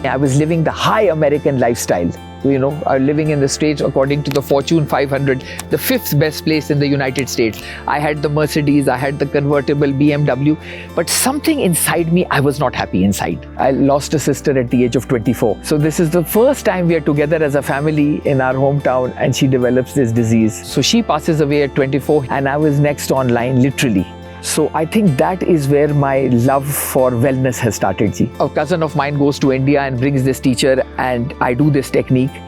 I was living the high American lifestyle. Living in the States according to the Fortune 500, the 5th best place in the United States. I had the Mercedes, I had the convertible BMW, but something inside me, I was not happy inside. I lost a sister at the age of 24. So this is the first time we are together as a family in our hometown, and she develops this disease. So she passes away at 24 and I was next online, literally. So I think that is where my love for wellness has started, ji. A cousin of mine goes to India and brings this teacher, and I do this technique,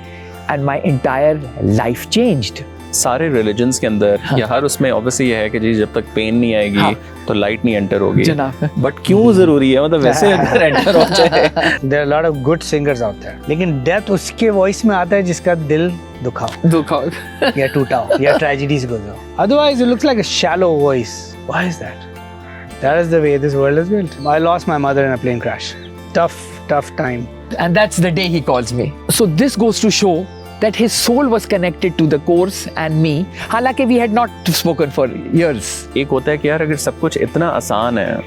and my entire life changed. सारे religions के अंदर या हर उसमें obviously ये है कि जी जब तक पेन नहीं आएगी तो लाइट नहीं एंटर होगी, बट क्यों जरूरी है, मतलब वैसे अगर एंटर हो जाए. There are a lot of good singers out there, लेकिन डेथ उसके वॉइस में आता है जिसका दिल दुखाओ या टूटा हो या ट्रेजेडी से गुजरा. Otherwise it looks like a shallow voice. Why is that? That is the way this world is built. I lost my mother in a plane crash. Tough time. And that's the day he calls me. So this goes to show that his soul was connected to the course and me. हालांकि we had not spoken for years. एक होता है कि यार अगर सब कुछ इतना आसान है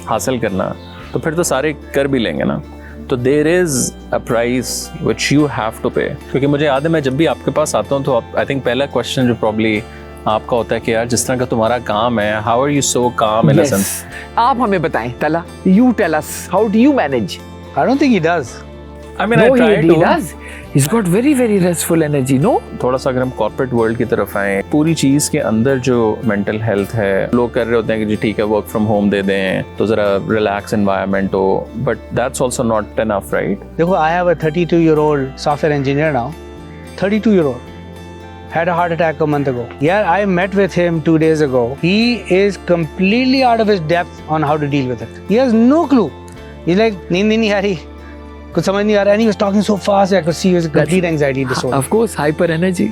हासिल करना तो फिर तो सारे कर भी लेंगे ना. तो there is a price which you have to pay. क्योंकि मुझे याद है मैं जब भी आपके पास आता हूँ तो आई थिंक पहला क्वेश्चन जो प्रॉब्ली आपका होता है कि यार जिस तरह का तुम्हारा काम है, हाउ आर यू सो काम इन अ सेंस. आप हमें बताएं तला, you tell us, how do you manage? I don't think he does. I mean, I try to. He does. He's got very, very restful energy, no? थोड़ा सा अगर हम corporate world की तरफ आए, पूरी चीज़ के अंदर जो मेंटल हेल्थ है, लोग कर रहे होते हैं कि जी ठीक है वर्क फ्रॉम होम दे दें तो ज़रा रिलैक्स एनवायरनमेंट हो, but that's also not enough, right? देखो, I have a 32-year-old software engineer now. 32-year-old. Had a heart attack a month ago. Yeah, I met with him 2 days ago. He is completely out of his depth on how to deal with it. He has no clue. He's like, नींद नहीं आ रही, कुछ समझ नहीं आ रहा, and he was talking so fast I could see he was a complete anxiety disorder. Of course, hyper energy.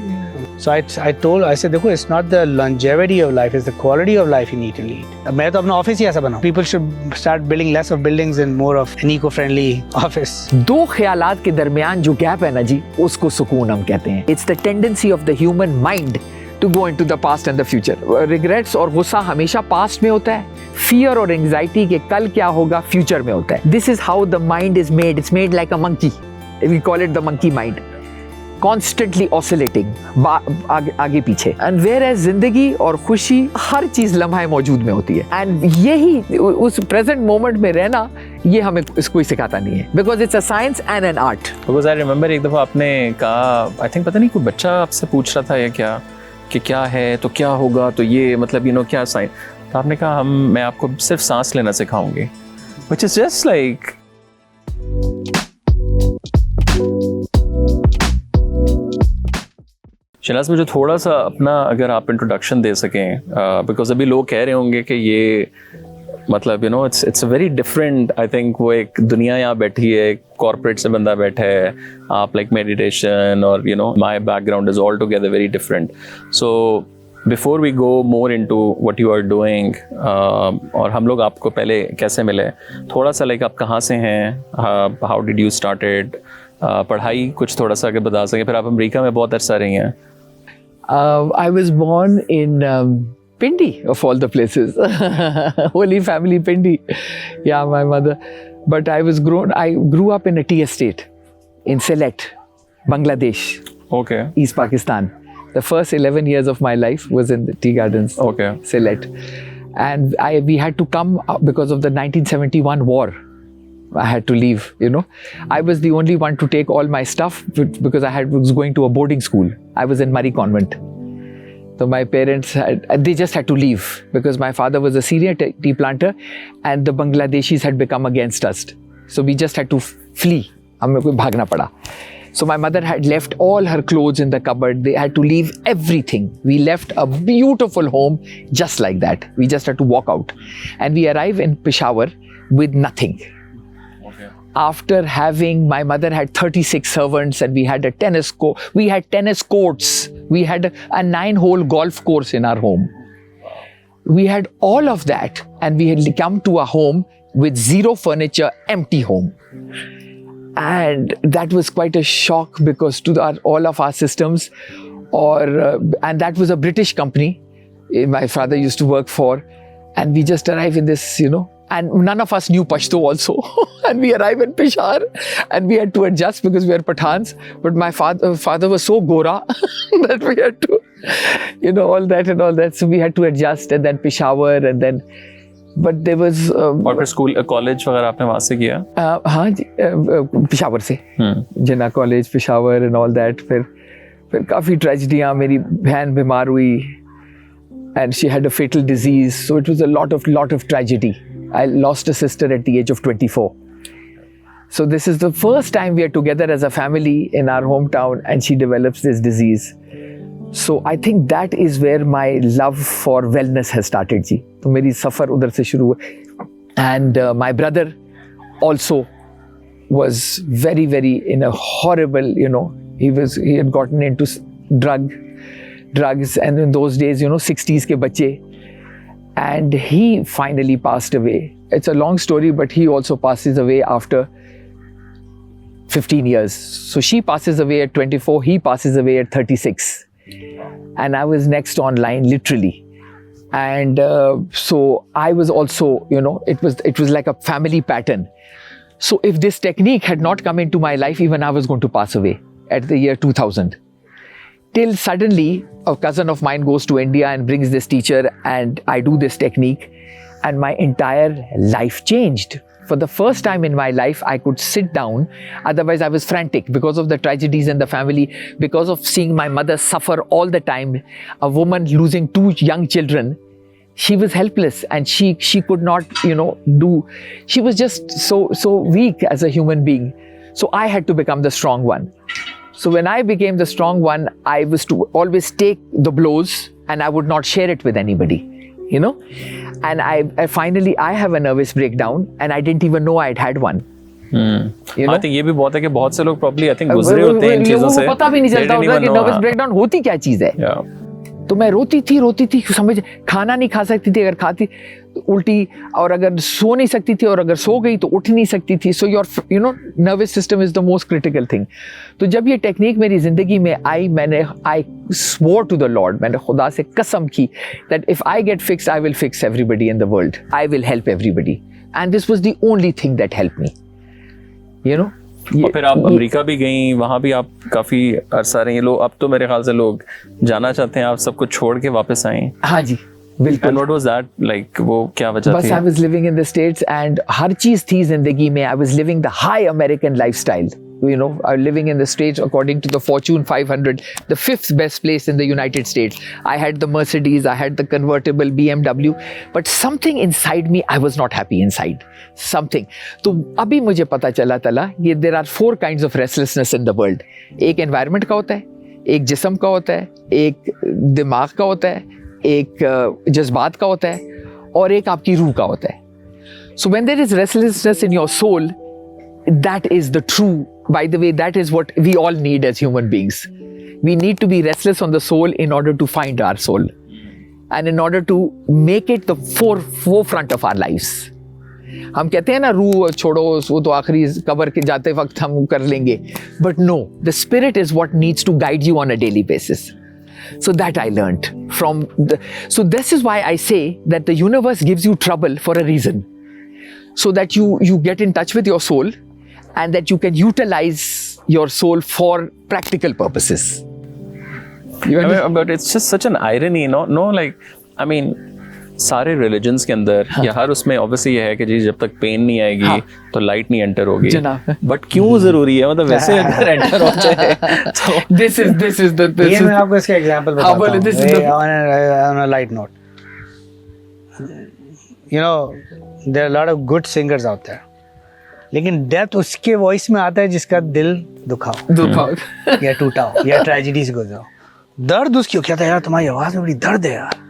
So I said, देखो, it's not the longevity of life, it's the quality of life you need to lead. मैं तो अपना office ही ऐसा बनाऊं. People should start building less of buildings and more of an eco-friendly office. दो ख्यालात के दरमियान जो गैप है ना जी, उसको सुकून हम कहते हैं. It's the tendency of the human mind to go into the past and the future. Regrets और गुस्सा हमेशा past में होता है. Fear और anxiety के कल क्या होगा future में होता है. This is how the mind is made. It's made like a monkey. We call it the monkey mind. Constantly oscillating, आगे पीछे. And whereas जिंदगी और खुशी हर चीज लम्हा मौजूद में होती है. And यही उस present moment में रहना, ये हमें कोई सिखाता नहीं है. Because it's a science and an art. Because I remember एक दफ़ा आपने कहा, I think पता नहीं कोई बच्चा आपसे पूछ रहा था या क्या, कि क्या है तो क्या होगा, तो ये मतलब क्या साइंस. तो आपने कहा मैं आपको सिर्फ सांस लेना सिखाऊंगी. Which is just like Shehnaaz, मुझे थोड़ा सा अपना अगर आप इंट्रोडक्शन दे सकें, बिकॉज अभी लोग कह रहे होंगे कि ये मतलब it's a very different, I think वो एक दुनिया यहाँ बैठी है, कॉर्पोरेट से बंदा बैठा है, आप लाइक मेडिटेशन और my background is altogether very different. So before we go more into what you are doing, और हम लोग आपको पहले कैसे मिले, थोड़ा सा लाइक आप कहाँ से हैं, हाउ डिड यू स्टार्टेड, पढ़ाई कुछ थोड़ा सा अगर बता सकें. फिर आप अमेरिका में बहुत अर्सा रही हैं. I was born in Pindi, of all the places. Holy Family Pindi. Yeah, my mother. But I grew up in a tea estate in Sylhet, Bangladesh. Okay. East Pakistan. The first 11 years of my life was in the tea gardens. Okay. Sylhet. And we had to come because of the 1971 war. I had to leave, I was the only one to take all my stuff because I was going to a boarding school. I was in Murray Convent. So my parents, they just had to leave because my father was a senior tea planter and the Bangladeshis had become against us. So we just had to flee. हमें कोई भागना पड़ा. So my mother had left all her clothes in the cupboard. They had to leave everything. We left a beautiful home just like that. We just had to walk out. And we arrived in Peshawar with nothing. After my mother had 36 servants and we had a tennis court. We had tennis courts. We had a 9-hole golf course in our home. We had all of that and we had come to a home with zero furniture, empty home. And that was quite a shock because to all of our systems, and that was a British company my father used to work for, and we just arrived in this, and none of us knew Pashto also. And we arrive in Peshawar and we had to adjust because we are Pathans. But my father was so gora that we had to, all that and all that. So we had to adjust, and then Peshawar, and then, but there was... और फिर school college वगैरह आपने वहाँ से किया? हाँ जी, पेशावर से, Jinnah college Peshawar and all that. फिर काफ़ी ट्रेजिडियाँ. मेरी बहन बीमार हुई and she had a fatal disease, so it was a lot of tragedy. I lost a sister at the age of 24. So this is the first time we are together as a family in our hometown, and she develops this disease. So I think that is where my love for wellness has started ji. तो मेरी सफ़र उधर से शुरू हुआ. And my brother also was very in a horrible, he had gotten into drugs, and in those days, 60s ke bache, and he finally passed away. It's a long story, but he also passes away after 15 years. So she passes away at 24, he passes away at 36, and I was next on line, literally. And so I was also, it was like a family pattern. So if this technique had not come into my life, even I was going to pass away at the year 2000. Till suddenly, a cousin of mine goes to India and brings this teacher, and I do this technique, and my entire life changed. For the first time in my life, I could sit down. Otherwise, I was frantic because of the tragedies in the family, because of seeing my mother suffer all the time. A woman losing 2 young children, she was helpless, and she could not, she was just so weak as a human being. So I had to become the strong one. So when I became the strong one, I was to always take the blows, and I would not share it with anybody, And I finally have a nervous breakdown, and I didn't even know I'd had one. I think ये भी बहुत है कि बहुत से लोग probably I think गुजरे होते हैं इन चीजों से. पता भी नहीं चलता होता कि nervous breakdown होती क्या चीज है. तो मैं रोती थी, समझ, खाना नहीं खा सकती थी, अगर खाती उल्टी, और अगर सो नहीं सकती थी, और अगर सो गई तो उठ नहीं सकती थी. So your nervous system is the most critical thing. तो जब ये टेक्निक मेरी जिंदगी में आई, आई swore to the Lord, मैंने खुदा से कसम की that if I get fixed, I will fix everybody in the world. I will help everybody. And this was the only thing that helped me. और फिर आप अमेरिका भी गई, वहाँ भी आप काफी अरसा रही. लोग अब तो मेरे ख्याल से लोग जाना चाहते हैं, आप सब कुछ छोड़ के वापस आए. हाँ जी, बिल्कुल. And what was that like? वो क्या वजह थी? बस I was living in the States, and हर चीज थी जिंदगी में. I was living the high American lifestyle. Living in the States according to the Fortune 500, the 5th best place in the United States. I had the Mercedes, I had the convertible BMW, but something inside me, I was not happy inside. Something. तो अभी मुझे पता चला ये there are 4 kinds of restlessness in the world. एक environment का होता है, एक जिस्म का होता है, एक दिमाग का होता है, एक जज्बात का होता है, और एक आपकी रूह का होता है. So when there is restlessness in your soul, that is the true, by the way, that is what we all need as human beings. We need to be restless on the soul in order to find our soul, and in order to make it the forefront of our lives. हम कहते हैं ना, रूह छोड़ो, वो तो आखिरी कब्र के जाते वक्त हम कर लेंगे. But no, the spirit is what needs to guide you on a daily basis. So that I learned from so this is why I say that the universe gives you trouble for a reason. So that you get in touch with your soul, and that you can utilize your soul for practical purposes. But it's just such an irony, no, like, I mean, सारे religions के अंदर या हर उसमें obviously ये है कि जी जब तक पेन नहीं आएगी तो लाइट नहीं एंटर होगी. बट क्यों जरूरी है, मतलब वैसे अगर एंटर हो जाए तो this is ये मैं आपको इसका एग्जांपल बताता हूं. On a light note, there are a lot of good singers out there, लेकिन डेथ उसके वॉइस में आता है जिसका दिल दुखा हो या टूटा हो या ट्रेजेडी से गुजरा हो. दर्द उसकी क्या था यार, तुम्हारी आवाज में बड़ी दर्द है यार.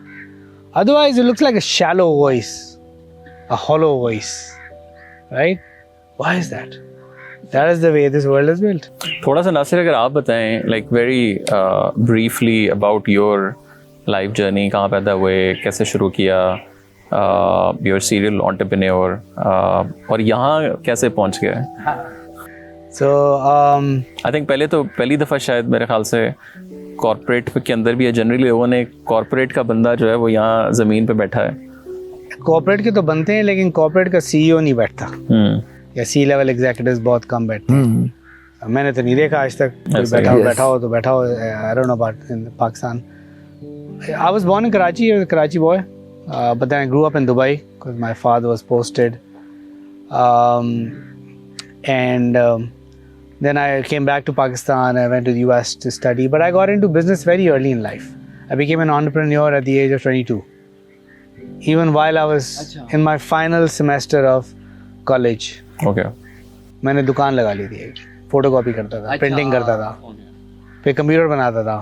Otherwise, it looks like a shallow voice, a hollow voice, right? Why is that? That is the way this world is built. थोड़ा सा नासिर अगर आप बताएं, like very briefly about your life journey, कहाँ पैदा हुए, कैसे शुरू किया, your serial entrepreneur, और यहाँ कैसे पहुँच गए? So, I think पहली दफ़ा शायद मेरे ख्याल से कॉर्पोरेट के अंदर भी है. जनरली लोगों ने कॉर्पोरेट का बंदा जो है वो यहाँ ज़मीन पे बैठा है. कॉर्पोरेट के तो बनते हैं, लेकिन कॉर्पोरेट का CEO नहीं बैठता. या C-level executives बहुत कम बैठते हैं. मैंने तो नहीं देखा आज तक. कोई बैठा हो तो बैठा हो. I don't know about in Pakistan. I was born in Karachi. I was a Karachi boy, but then I grew up in Dubai because my father was posted. Then I came back to Pakistan. I went to the US to study, but I got into business very early in life. I became an entrepreneur at the age of 22. Even while I was in my final semester of college. Okay. मैंने दुकान लगा ली थी एक. Photocopy करता था, printing करता था, फिर कंप्यूटर बनाता था.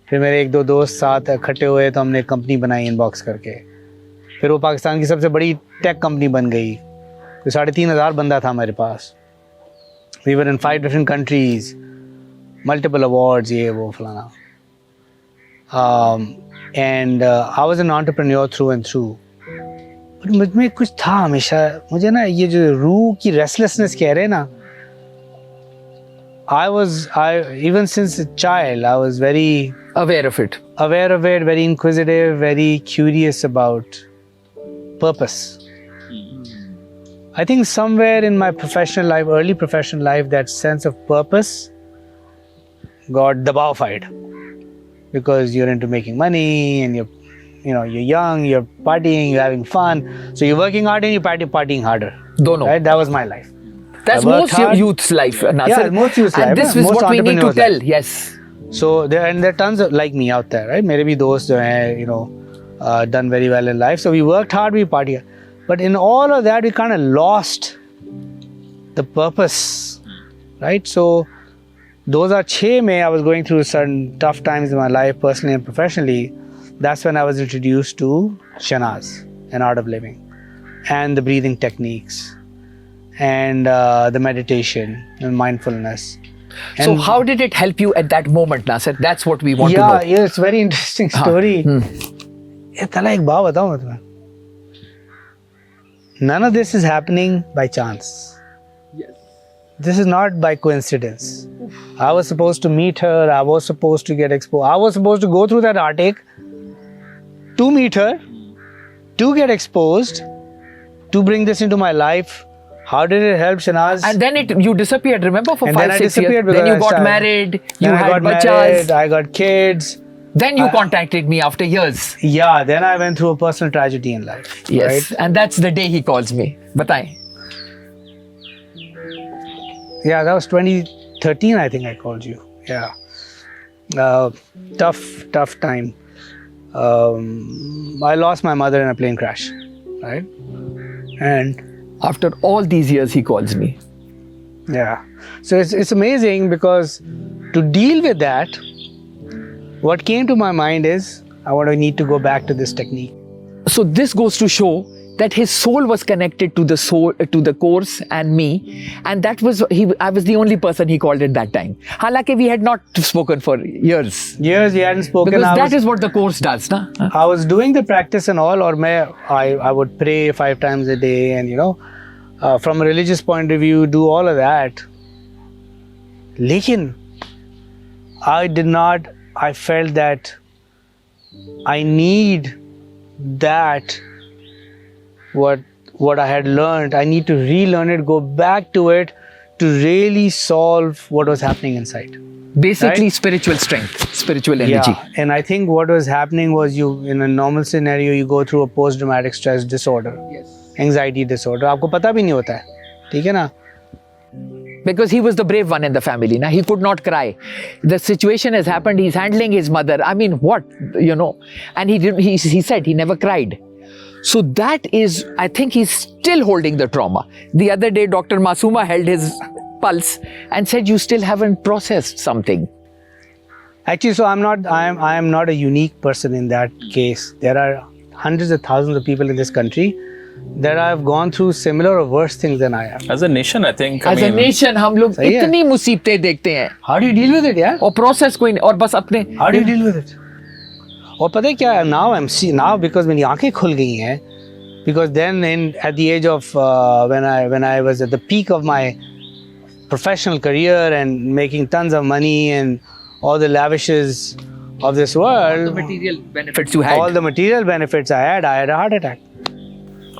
फिर मेरे एक दो दोस्त साथ इकट्ठे हुए तो हमने एक कंपनी बनाई इनबॉक्स करके. फिर वो पाकिस्तान की सबसे बड़ी टेक कंपनी बन गई. तो 3,500 बंदा था हमारे पास. We were in 5 different countries, multiple awards, ये वो फलाना. And I was an entrepreneur through and through. पर मुझ में कुछ था हमेशा. मुझे ना ये जो रूह की रेस्टलेसनेस कह रहे हैं ना, even since a child, I was very Aware of it. Very inquisitive, very curious about purpose. I think somewhere in my professional life, early professional life, that sense of purpose got dabawfied because you're into making money and you're young, you're partying, you're having fun. So you're working hard and you're partying harder. Dono. Right? That was my life. That's most youth's life, Nasir. Yeah, most youth's life. And this is what we need to tell. Yes. So there are tons of like me out there, right? मेरे भी दोस्त जो हैं, done very well in life. So we worked hard, we partied. But in all of that, we kind of lost the purpose, right? So 2006 में I was going through certain tough times in my life, personally and professionally. That's when I was introduced to Shahnaz, an art of living, and the breathing techniques, and the meditation and mindfulness. So And how did it help you at that moment, Nasir? That's what we want to know. Yeah, it's very interesting story. ये तला एक बात बताऊं मैं तुम्हें. None of this is happening by chance. Yes. This is not by coincidence. I was supposed to meet her. I was supposed to get exposed. I was supposed to go through that heartache to meet her, to get exposed, to bring this into my life. How did it help, Shahnaz? And then you disappeared, remember, for And 5-6 then I years. disappeared Then because you I got started- married, you Then I had got bachas. married, I got kids. Then you contacted me after years. Yeah, then I went through a personal tragedy in life. Yes. Right? And that's the day he calls me. Bataएं. Yeah, that was 2013, I think I called you. Yeah. Tough time. I lost my mother in a plane crash, right? And After all these years, he calls me. yeah, so it's amazing because to deal with that, what came to my mind is I need to go back to this technique. So this goes to show that his soul was connected to the soul, to the course and me, and that was I was the only person he called at that time. Halaki we had not spoken for years. Years we hadn't spoken. Because that is what the course does, na? I was doing the practice and all, or I would pray 5 times a day, and from a religious point of view, do all of that. Lekin, I felt that I need that, what I had learned, I need to relearn it, go back to it to really solve what was happening inside. Basically, Right? spiritual strength, spiritual energy. Yeah, and I think what was happening was in a normal scenario, you go through a post-traumatic stress disorder, anxiety disorder. आपको पता भी नहीं होता है, ठीक है ना? Because he was the brave one in the family. Na? He could not cry. The situation has happened. He's handling his mother. I mean, what? And he said he never cried. So that is, I think he's still holding the trauma. The other day, Dr. Masuma held his pulse and said, you still haven't processed something. Actually, so I am not a unique person in that case. There are hundreds of thousands of people in this country that have gone through similar or worse things than I have. As a nation, I think. As a nation, हम लोग सही है। इतनी मुसीबतें देखते हैं How do you deal with it, yeah? और process कोई नहीं और बस अपने How do you deal with it? और पता है क्या? Now because मेरी आंखें खुल गई हैं, because then at the age of when I was at the peak of my professional career and making tons of money and all the lavishes of this world, material benefits you had all the material benefits I had a heart attack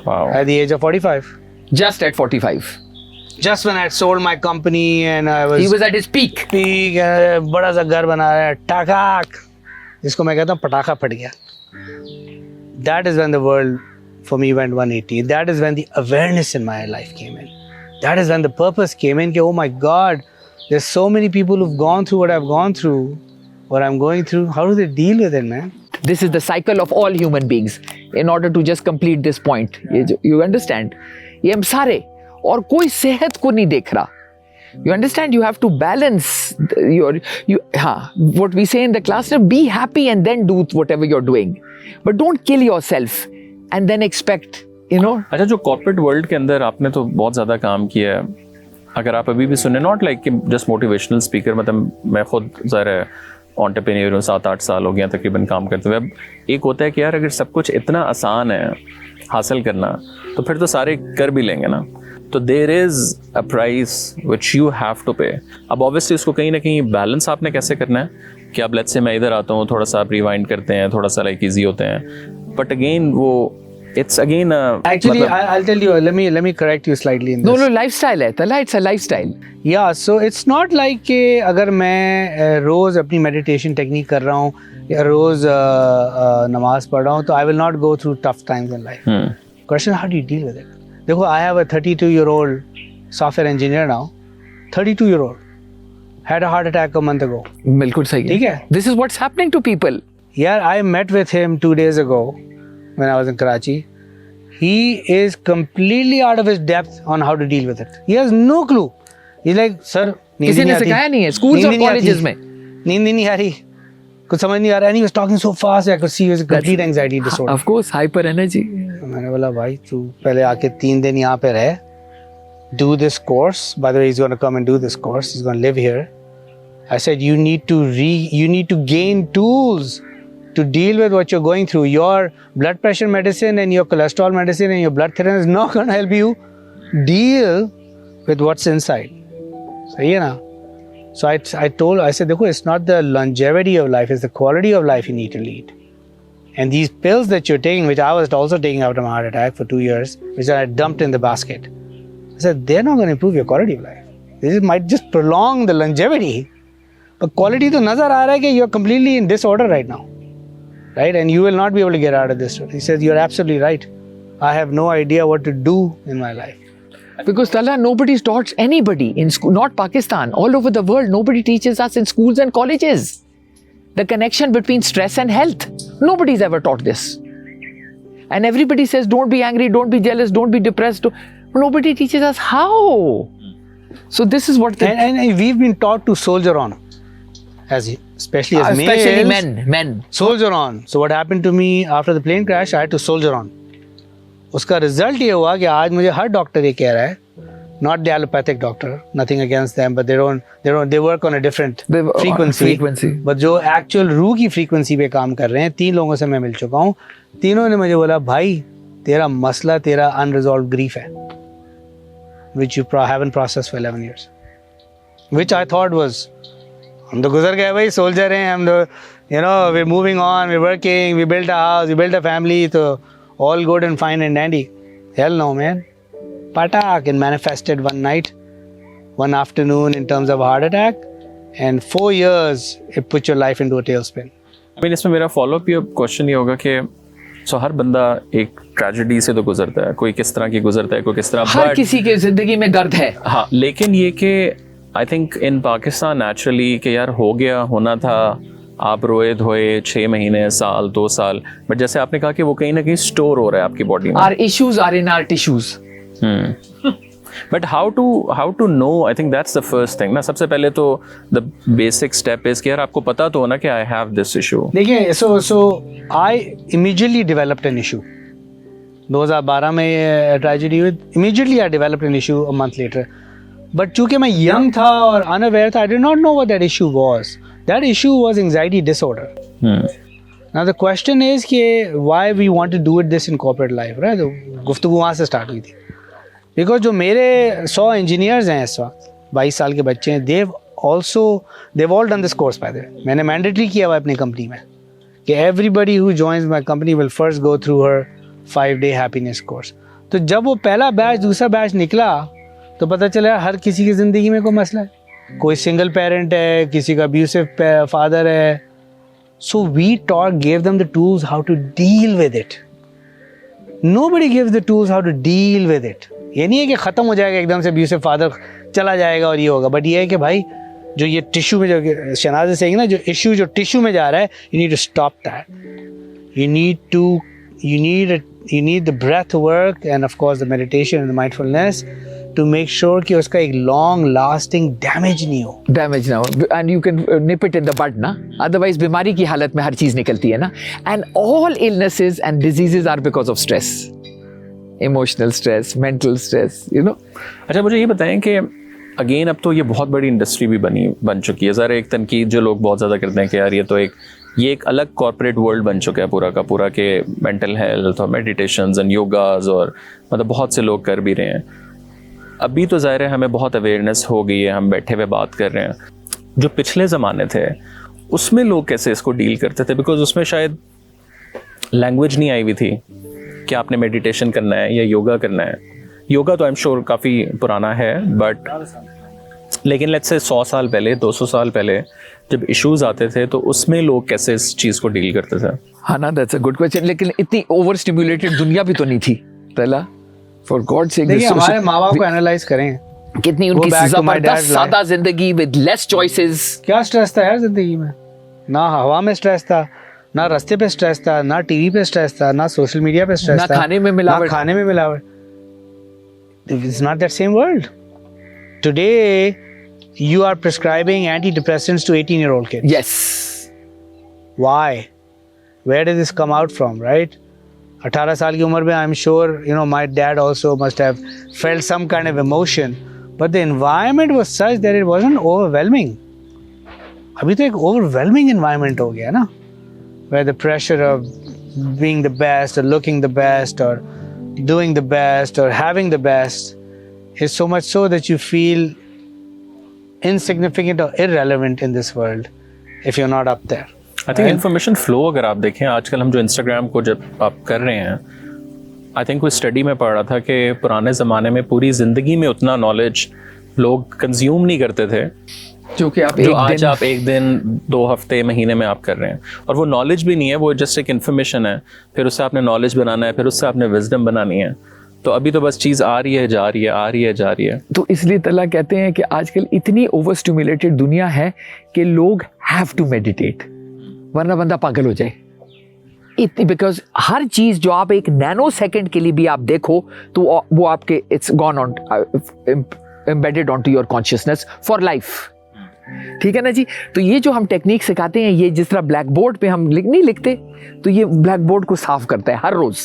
Wow. at the age of 45. just at 45. Just when I sold my company and I was He was at his peak. peak, बड़ा सा घर बना रहा है, टाकाक, जिसको मैं कहता हूँ पटाखा फट गया. That is when the world for me went 180. That is when the awareness in my life came in. That is when the purpose came in. Oh my God, there's so many people who've gone through what I've gone through, what I'm going through. How do they deal with it, man? This is the cycle of all human beings. In order to just complete this point, you understand? ये हम सारे और कोई सेहत को नहीं देख रहा. You understand? You have to balance what we say in the class, be happy and then do whatever you're doing. But don't kill yourself and then expect, अच्छा, जो कॉर्पोरेट वर्ल्ड के अंदर आपने तो बहुत ज़्यादा काम किया है. अगर आप अभी भी सुने, नॉट लाइक कि जस्ट मोटिवेशनल स्पीकर, मतलब मैं खुद ज़रा एंटरप्रेन्योर हूँ, 7-8 साल हो गया तकरीबन काम करते हुए. अब एक होता है कि यार अगर सब कुछ इतना आसान है हासिल करना, तो फिर तो सारे कर भी लेंगे ना. तो there is a price which you have to pay. अब ऑब्वियसली उसको कहीं ना कहीं बैलेंस आपने कैसे करना है कि अब लेट्स से मैं इधर आता हूँ, थोड़ा सा आप रिवाइंड करते हैं, थोड़ा सा लाइक ईजी होते हैं, बट अगेन वो it's again actually I'll tell you, let me correct you slightly in this. No, lifestyle है तला, it's a lifestyle. Yeah, so it's not like कि अगर मैं रोज अपनी meditation technique कर रहा हूँ या रोज नमाज पढ़ रहा हूँ, तो I will not go through tough times in life. Question, how do you deal with it? देखो, I have a 32-year-old software engineer now. 32-year-old had a heart attack a month ago. बिल्कुल सही है. ठीक है. This is what's happening to people. Yeah, I met with him 2 days ago when I was in Karachi. He is completely out of his depth on how to deal with it. He has no clue. He's like, sir, किसी ने सिखाया नहीं है schools और colleges में. नींद नहीं आ रही, कुछ समझ नहीं आ रहा. And he was talking so fast, I could see he was a complete anxiety disorder. Of course, hyper energy. मैंने बोला, भाई तू पहले आके 3 दिन यहाँ पे रह. Do this course. By the way, he's going to come and do this course. He's going to live here. I said, you need to gain tools to deal with what you're going through. Your blood pressure medicine and your cholesterol medicine and your blood thinner is not going to help you deal with what's inside. So, So I said, देखो, it's not the longevity of life, it's the quality of life you need to lead. And these pills that you're taking, which I was also taking after my heart attack for 2 years, which I dumped in the basket, I said, they're not going to improve your quality of life. This might just prolong the longevity. But quality to nazar aa raha hai कि you're completely in disorder right now. Right? And you will not be able to get out of this. He says, you're absolutely right. I have no idea what to do in my life. Because Tala, nobody's taught anybody in school, not Pakistan, all over the world, nobody teaches us in schools and colleges the connection between stress and health. Nobody's ever taught this. And everybody says, don't be angry, don't be jealous, don't be depressed. Nobody teaches us how. So this is what and we've been taught to soldier on. Especially as especially males, men. Soldier on. So what happened to me after the plane crash, I had to soldier on. उसका result ये हुआ कि आज मुझे हर doctor ये कह रहा है, not the allopathic doctor, nothing against them, but they work on a different frequency. But जो actual रूह की frequency पे काम कर रहे हैं, 3 लोगों से मैं मिल चुका हूँ, तीनों ने मुझे बोला, भाई तेरा मसला तेरा unresolved grief है, which you haven't processed for 11 years, which I thought was, हम तो गुजर गए भाई, सोल्जर हैं हम तो, we're moving on, we're working, we built a house, we built a family, तो all good and fine and dandy. Hell no, man. Patak, and manifested one night, one afternoon in terms of a heart attack, and 4 years it put your life into a tailspin. I mean, इसमें मेरा follow up question ये होगा कि so हर बंदा एक tragedy से तो गुजरता है, कोई किस तरह की गुजरता है, कोई किस तरह, हर किसी के जिंदगी में दर्द है. हाँ, लेकिन ये कि I think in Pakistan naturally कि यार हो गया, होना था, आप रोए धोए 6 महीने, साल, 2 साल, बट जैसे आपने कहा कि वो कहीं ना कहीं स्टोर हो रहा है आपकी बॉडी में. Our issues are in our tissues. But how to know? I think that's the first thing. ना सबसे पहले तो the basic step is कि यार आपको पता तो हो ना कि I have this issue. देखिए, so I immediately developed an issue. 2012 में ये tragedy हुई. Immediately I developed an issue a month later. But चूंकि मैं young था और unaware था, I did not know what that issue was. That issue was anxiety disorder. Now the question is कि why we want to do this in corporate life, right? गुफ्तगू वहाँ से start हुई थी. Because जो मेरे 100 engineers हैं इस वक्त, 22 साल के बच्चे हैं, they've all done this course by the way. मैंने mandatory किया हुआ अपनी कंपनी में कि everybody who joins my company will first go through her 5-day happiness course. तो जब वो पहला बैच दूसरा बैच निकला, तो पता चला हर किसी की ज़िंदगी में कोई मसला है, कोई सिंगल पेरेंट है, किसी का अब्यूसिव फादर है. So we gave them the tools how to deal with it. Nobody gives the tools how to deal with it. ये नहीं है कि ख़त्म हो जाएगा एकदम से abusive father चला जाएगा और ये होगा, बट ये है कि भाई जो ये टिश्यू में जो शनाज़ से ना जो इशू जो टिश्यू में जा रहा है, you need to stop that. You need the breath work and of course the meditation and the mindfulness to make sure कि उसका एक long lasting damage नहीं हो. Damage now, and you can nip it in the bud ना. Otherwise बीमारी की हालत में हर चीज निकलती है ना. And all illnesses and diseases are because of stress, emotional stress, mental stress, you know. अच्छा मुझे ये बताएं कि अगेन अब तो ये बहुत बड़ी इंडस्ट्री भी बन चुकी है. ज़रा एक तनकीद जो लोग बहुत ज़्यादा करते हैं कि यार ये एक अलग कॉर्पोरेट वर्ल्ड बन चुका है पूरा का पूरा, के मेंटल हेल्थ और मेडिटेशंस एंड योगास और मतलब बहुत से लोग कर भी रहे हैं. अभी तो ज़ाहिर है हमें बहुत अवेयरनेस हो गई है, हम बैठे हुए बात कर रहे हैं. जो पिछले ज़माने थे उसमें लोग कैसे इसको डील करते थे? बिकॉज उसमें शायद लैंग्वेज नहीं आई हुई थी कि आपने मेडिटेशन करना है या योगा करना है. योगा तो आई एम श्योर काफ़ी पुराना है, बट लेकिन लेट्स से 100 साल पहले 200 साल पहले जब इश्यूज आते थे तो उसमें लोग कैसे इस चीज़ को डील करते थे? हाँ ना, दैट्स अ गुड क्वेश्चन. लेकिन इतनी ओवर स्टिमुलेटेड दुनिया भी तो नहीं थी पहला. फॉर गॉड सेक, देखिए हमारे माँ बाप को एनालाइज करें, कितनी उनकी जबरदस्त सादा जिंदगी विद लेस चॉइसेस. क्या स्ट्रेस था यार जिंदगी में? ना हवा में स्ट्रेस था, ना रास्ते पे स्ट्रेस था, ना टीवी पे स्ट्रेस था, ना सोशल मीडिया पे स्ट्रेस था, ना खाने में मिलावट. It's not that same world. Today you are prescribing antidepressants to 18-year-old kids. Yes. Why? Where did this come out from, right? 18 साल की उम्र में I'm sure, you know, my dad also must have felt some kind of emotion, but the environment was such that it wasn't overwhelming. अभी तो एक overwhelming environment हो गया ना, where the pressure of being the best or looking the best or doing the best or having the best is so much so that you feel insignificant or irrelevant in this world if you're not up there. I think information flow अगर आप देखें आजकल हम जो Instagram को जब आप कर रहे हैं, आई थिंक कोई स्टडी में पढ़ रहा था कि पुराने ज़माने में पूरी ज़िंदगी में उतना नॉलेज लोग कंज्यूम नहीं करते थे जो आज आप एक दिन 2 हफ्ते महीने में आप कर रहे हैं. और वो नॉलेज भी नहीं है, वो जस्ट एक इन्फॉर्मेशन है, फिर उससे आपने नॉलेज बनाना है, फिर उससे आपने विजडम बनानी है. तो अभी तो बस चीज़ आ रही है जा रही है, आ रही है जा रही है. तो इसलिए तल्ला कहते हैं कि आजकल इतनी ओवर स्टिमुलेटेड दुनिया है कि लोग हैव टू मेडिटेट, वरना बंदा पागल हो जाए. इतनी बिकॉज हर चीज़ जो आप एक नैनो सेकेंड के लिए भी आप देखो तो वो आपके it's gone on embedded on to your consciousness for life. ठीक है ना जी. तो ये जो हम टेक्निक सिखाते हैं, ये जिस तरह ब्लैक बोर्ड पे हम नहीं लिखते, तो ये ब्लैक बोर्ड को साफ करता है हर रोज.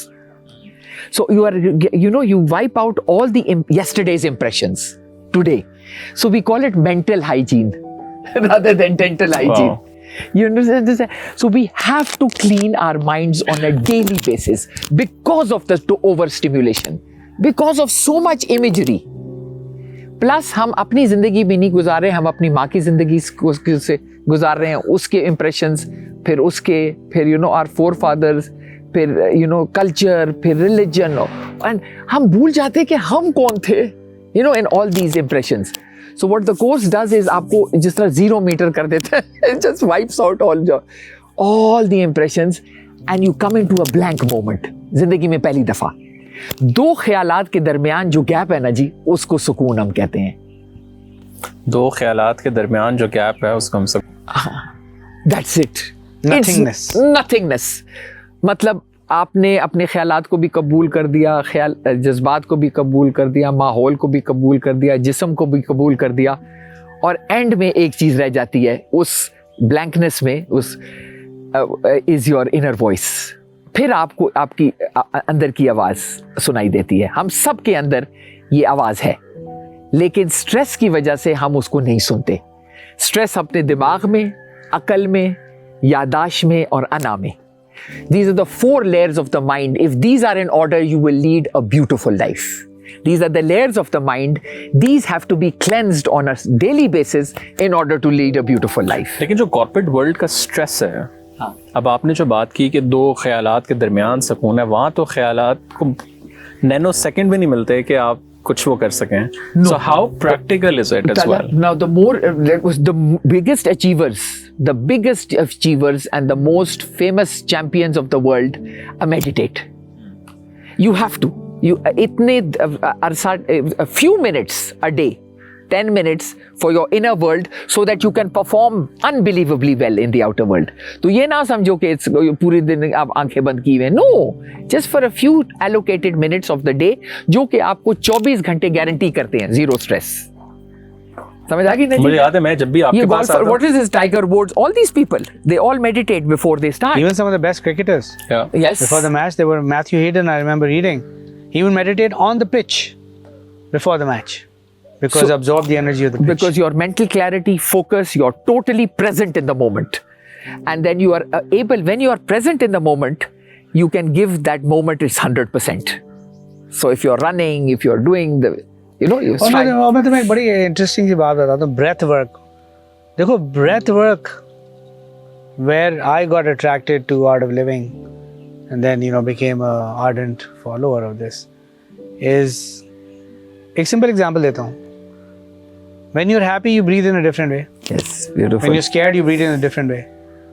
So you wipe out all the yesterday's impressions today. So we call it mental hygiene rather than dental hygiene. Wow. You understand this? So we have to clean our minds on a daily basis because of the overstimulation, because of so much imagery. Plus हम अपनी जिंदगी भी नहीं गुजार रहे, हम अपनी माँ की जिंदगी से गुजार रहे हैं, उसके impressions, फिर our forefathers, फिर कल्चर, फिर रिलीजन, एंड हम भूल जाते कि हम कौन थे in all these impressions. So what the course does is आपको जिस तरह 0 मीटर कर देता है, it just wipes out all the impressions and you come into a blank moment. जिंदगी में पहली दफा 2 ख्यालात के दरमियान जो गैप है ना जी, उसको सुकून हम कहते हैं. 2 ख्यालात के दरमियान जो गैप है उसको हम That's it. Nothingness. Nothingness. मतलब आपने अपने ख्यालात को भी कबूल कर दिया, जज्बात को भी कबूल कर दिया, माहौल को भी कबूल कर दिया, जिस्म को भी कबूल कर दिया, और एंड में एक चीज़ रह जाती है उस ब्लैंकनेस में, उस इज़ योर इनर वॉइस. फिर आपको आपकी अंदर की आवाज़ सुनाई देती है. हम सब के अंदर ये आवाज़ है, लेकिन स्ट्रेस की वजह से हम उसको नहीं सुनते. स्ट्रेस अपने दिमाग में, अकल में, यादाश्त में और अना में. These are the 4 layers of the mind. If these are in order, you will lead a beautiful life. These are the layers of the mind. These have to be cleansed on a daily basis in order to lead a beautiful life. लेकिन जो corporate world का stress है, अब आपने जो बात की कि 2 ख्यालात के दरमियान सुकून है, वहाँ तो ख्यालात को नैनो सेकंड भी नहीं मिलते कि आप कुछ वो कर सकें. So how practical is it as well? Now, that was the biggest achievers and the most famous champions of the world meditate. You have to. A few minutes a day, 10 minutes for your inner world so that you can perform unbelievably well in the outer world. तो ये ना समझो कि पूरे दिन आप आंखें बंद की हुए. No, just for a few allocated minutes of the day, जो कि आपको 24 घंटे गारंटी करते हैं zero stress. समझ आ गई ना? मुझे याद है मैं जब भी आपके पास आता. What is this? Tiger Woods? All these people, they all meditate before they start. Even some of the best cricketers. Yeah. Yes. Before the match, they were Matthew Hayden. I remember reading. He would meditate on the pitch before the match because absorb the energy of the pitch. Because your mental clarity, focus, you're totally present in the moment, and then you are able. When you are present in the moment, you can give that moment its 100%. So if you're running, if you're doing the, you're और trying. मैं तुम्हें एक बड़ी interesting सी बात बताता हूँ. Breath work. देखो breath work, where I got attracted to art of living and then became a ardent follower of this, is एक simple example देता हूँ. When you're happy, you breathe in a different way. Yes, beautiful. When you're scared, you breathe in a different way.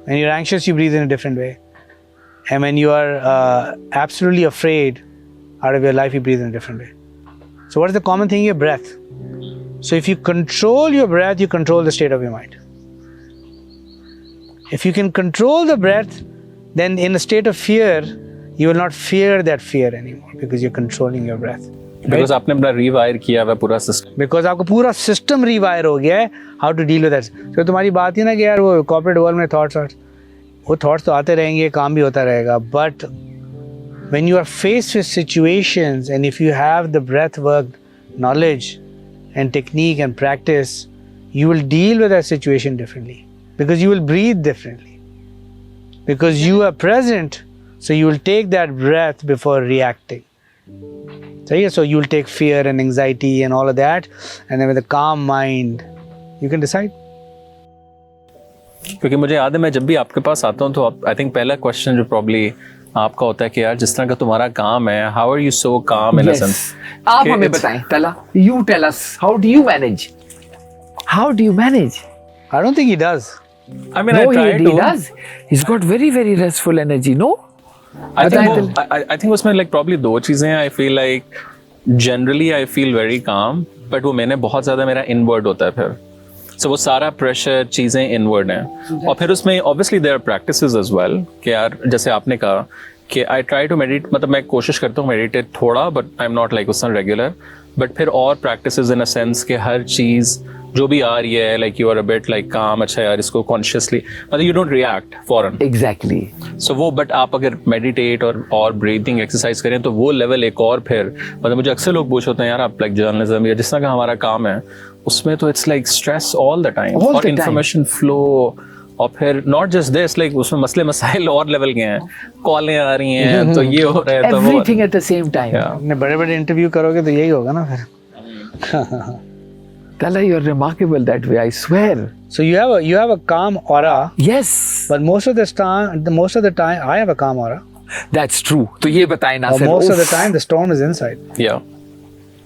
When you're anxious, you breathe in a different way. And when you are absolutely afraid out of your life, you breathe in a different way. So what is the common thing? Your breath. So if you control your breath, you control the state of your mind. If you can control the breath, then in a state of fear, you will not fear that fear anymore because you're controlling your breath. Because आपने अपना rewire किया हुआ पूरा system. Because आपको पूरा system rewire हो गया है how to deal with that. So तुम्हारी बात ही ना कि यार वो corporate world में thoughts तो आते रहेंगे, काम भी होता रहेगा. But when you are faced with situations and if you have the breath work knowledge and technique and practice, you will deal with that situation differently because you will breathe differently. Because you are present, so you will take that breath before reacting. So you will take fear and anxiety and all of that, and then with a calm mind, you can decide. क्योंकि मुझे याद है मैं जब भी आपके पास आता हूँ तो आई थिंक पहला क्वेश्चन जो प्रॉब्ली आपका होता है कि यार जिस तरह का तुम्हारा काम है, हाउ आर यू सो काम इन अ सेंस. आप हमें बताएं, तला, you tell us, how do you manage? How do you manage? I don't think he does. I mean, No, I try he to. does. He's got very, very restful energy, no? I think उसमें like probably दो चीजें हैं. I feel like generally I feel very calm, but वो मैंने बहुत ज़्यादा मेरा inward होता है फिर. So वो सारा pressure चीज़ें inward हैं. और फिर उसमें obviously there are practices as well कि यार जैसे आपने कहा कि I try to meditate, मतलब मैं कोशिश करता हूँ meditate थोड़ा, but I'm not like उसमें regular. But फिर और practices in a sense कि हर चीज़ जो भी आ रही है, like you are a bit like calm, अच्छा यार इसको consciously, मतलब you don't react foreign. Exactly. So वो but आप अगर meditate और breathing exercise करें तो वो level एक और फिर, मतलब मुझे अक्सर लोग पूछते हैं यार आप like journalism या जिस तरह का हमारा काम है उसमें तो it's like stress all the time All और the time. information flow और फिर not just this, like उसमें मसले मसाइल और level के हैं, कॉलें आ रही हैं तो ये हो रहा है तो वो. Everything at the same time. Yeah. अपने बड़े-बड़े इंटरव्यू करोगे तो यही होगा ना फिर. Tala, you're remarkable that way, I swear. So you have a calm aura, Yes, but most of the time I have a calm aura. that's true. तो ये बताएं ना But sir. most of the Oof. time the storm is inside. Yeah,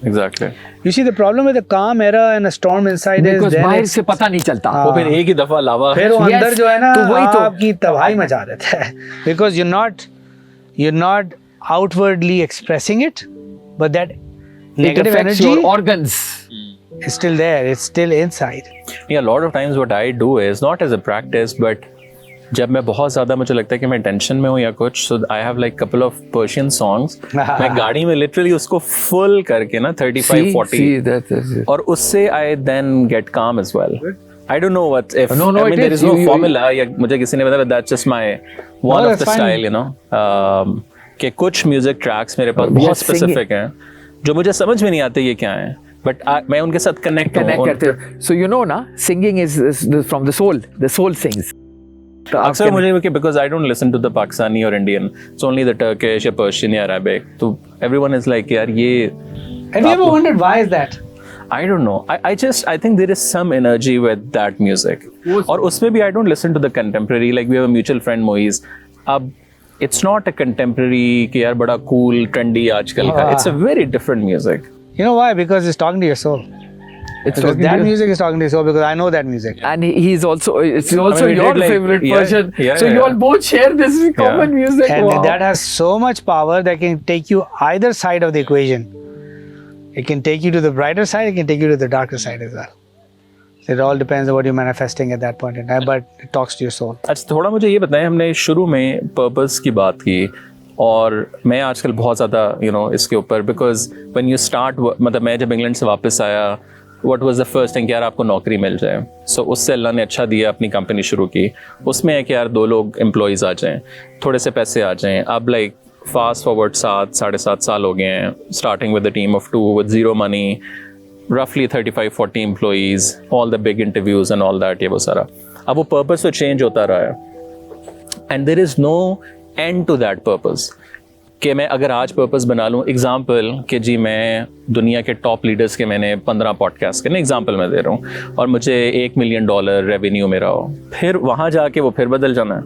exactly. You see the problem with a calm era and a storm inside is Because then बाहर it's- से पता नहीं चलता. वो फिर एक ही दफा लावा फिर वो Yes, अंदर जो है ना तो वही तो. आपकी तबाही मचा देता है. Because you're not outwardly expressing it, but that It negative affects energy your organs. is still there. It's still inside. Yeah, a lot of times what I do is not as a practice, but जब मैं बहुत ज़्यादा मुझे लगता है कि मैं tension में हूँ या कुछ, so I have like couple of Persian songs. मैं गाड़ी में literally उसको full करके ना 35-40 See, that's it. और उससे I then get calm as well. I don't know what if No, I it mean there is. is no You- formula या मुझे किसी ने बताया that's just my one of that's the fine. style, you know. कि कुछ music tracks मेरे पास Yes, बहुत sing it. specific हैं जो मुझे समझ में नहीं आते ये क्या है, but मैं उनके साथ connect Connect करते हो. So you know ना, singing is from the soul. The soul sings. तो आप अक्सर मुझे because I don't listen to the Pakistani or Indian, it's only the Turkish या Persian या Arabic, तो everyone is like यार ये Have you ever wondered why is that? I don't know. I think there is some energy with that music. और उसमें भी I don't listen to the contemporary. Like we have a mutual friend Moiz. अब it's not a contemporary कि यार बड़ा cool trendy आजकल का. It's a very different music. You know why? Because it's talking to your soul. It's Because talking that to you. music is talking to your soul, because I know that music. And he's also, it's also we your did, like, favorite yeah, version. yeah, So yeah. you all both share this common music. And Wow. that has so much power that can take you either side of the equation. It can take you to the brighter side, it can take you to the darker side as well. It all depends on what you're manifesting at that point in time, but it talks to your soul. अच्छा थोड़ा मुझे ये बताएं, हमने शुरू में purpose की बात की और मैं आजकल बहुत ज़्यादा इसके ऊपर, बिकॉज व्हेन यू स्टार्ट, मतलब मैं जब इंग्लैंड से वापस आया, what was the first thing कि यार आपको नौकरी मिल जाए. सो उससे अल्लाह ने अच्छा दिया, अपनी कंपनी शुरू की. उसमें है कि यार 2 लोग एम्प्लॉयज़ आ जाएं, थोड़े से पैसे आ जाएं. अब लाइक फास्ट फॉरवर्ड 7-7.5 साल हो गए हैं, starting with the team of 2 with zero money, roughly 35-40 employees, all the big interviews and all that, ये वो सारा. अब वो पर्पस तो चेंज होता रहा है, and there is no end to that purpose. कि मैं अगर आज पर्पस बना लूँ, एग्जाम्पल कि जी मैं दुनिया के टॉप लीडर्स के मैंने 15 पॉडकास्ट करने, एग्जाम्पल मैं दे रहा हूँ, और मुझे $1 मिलियन रेवेन्यू मेरा हो, फिर वहाँ जाके वो फिर बदल जाना है.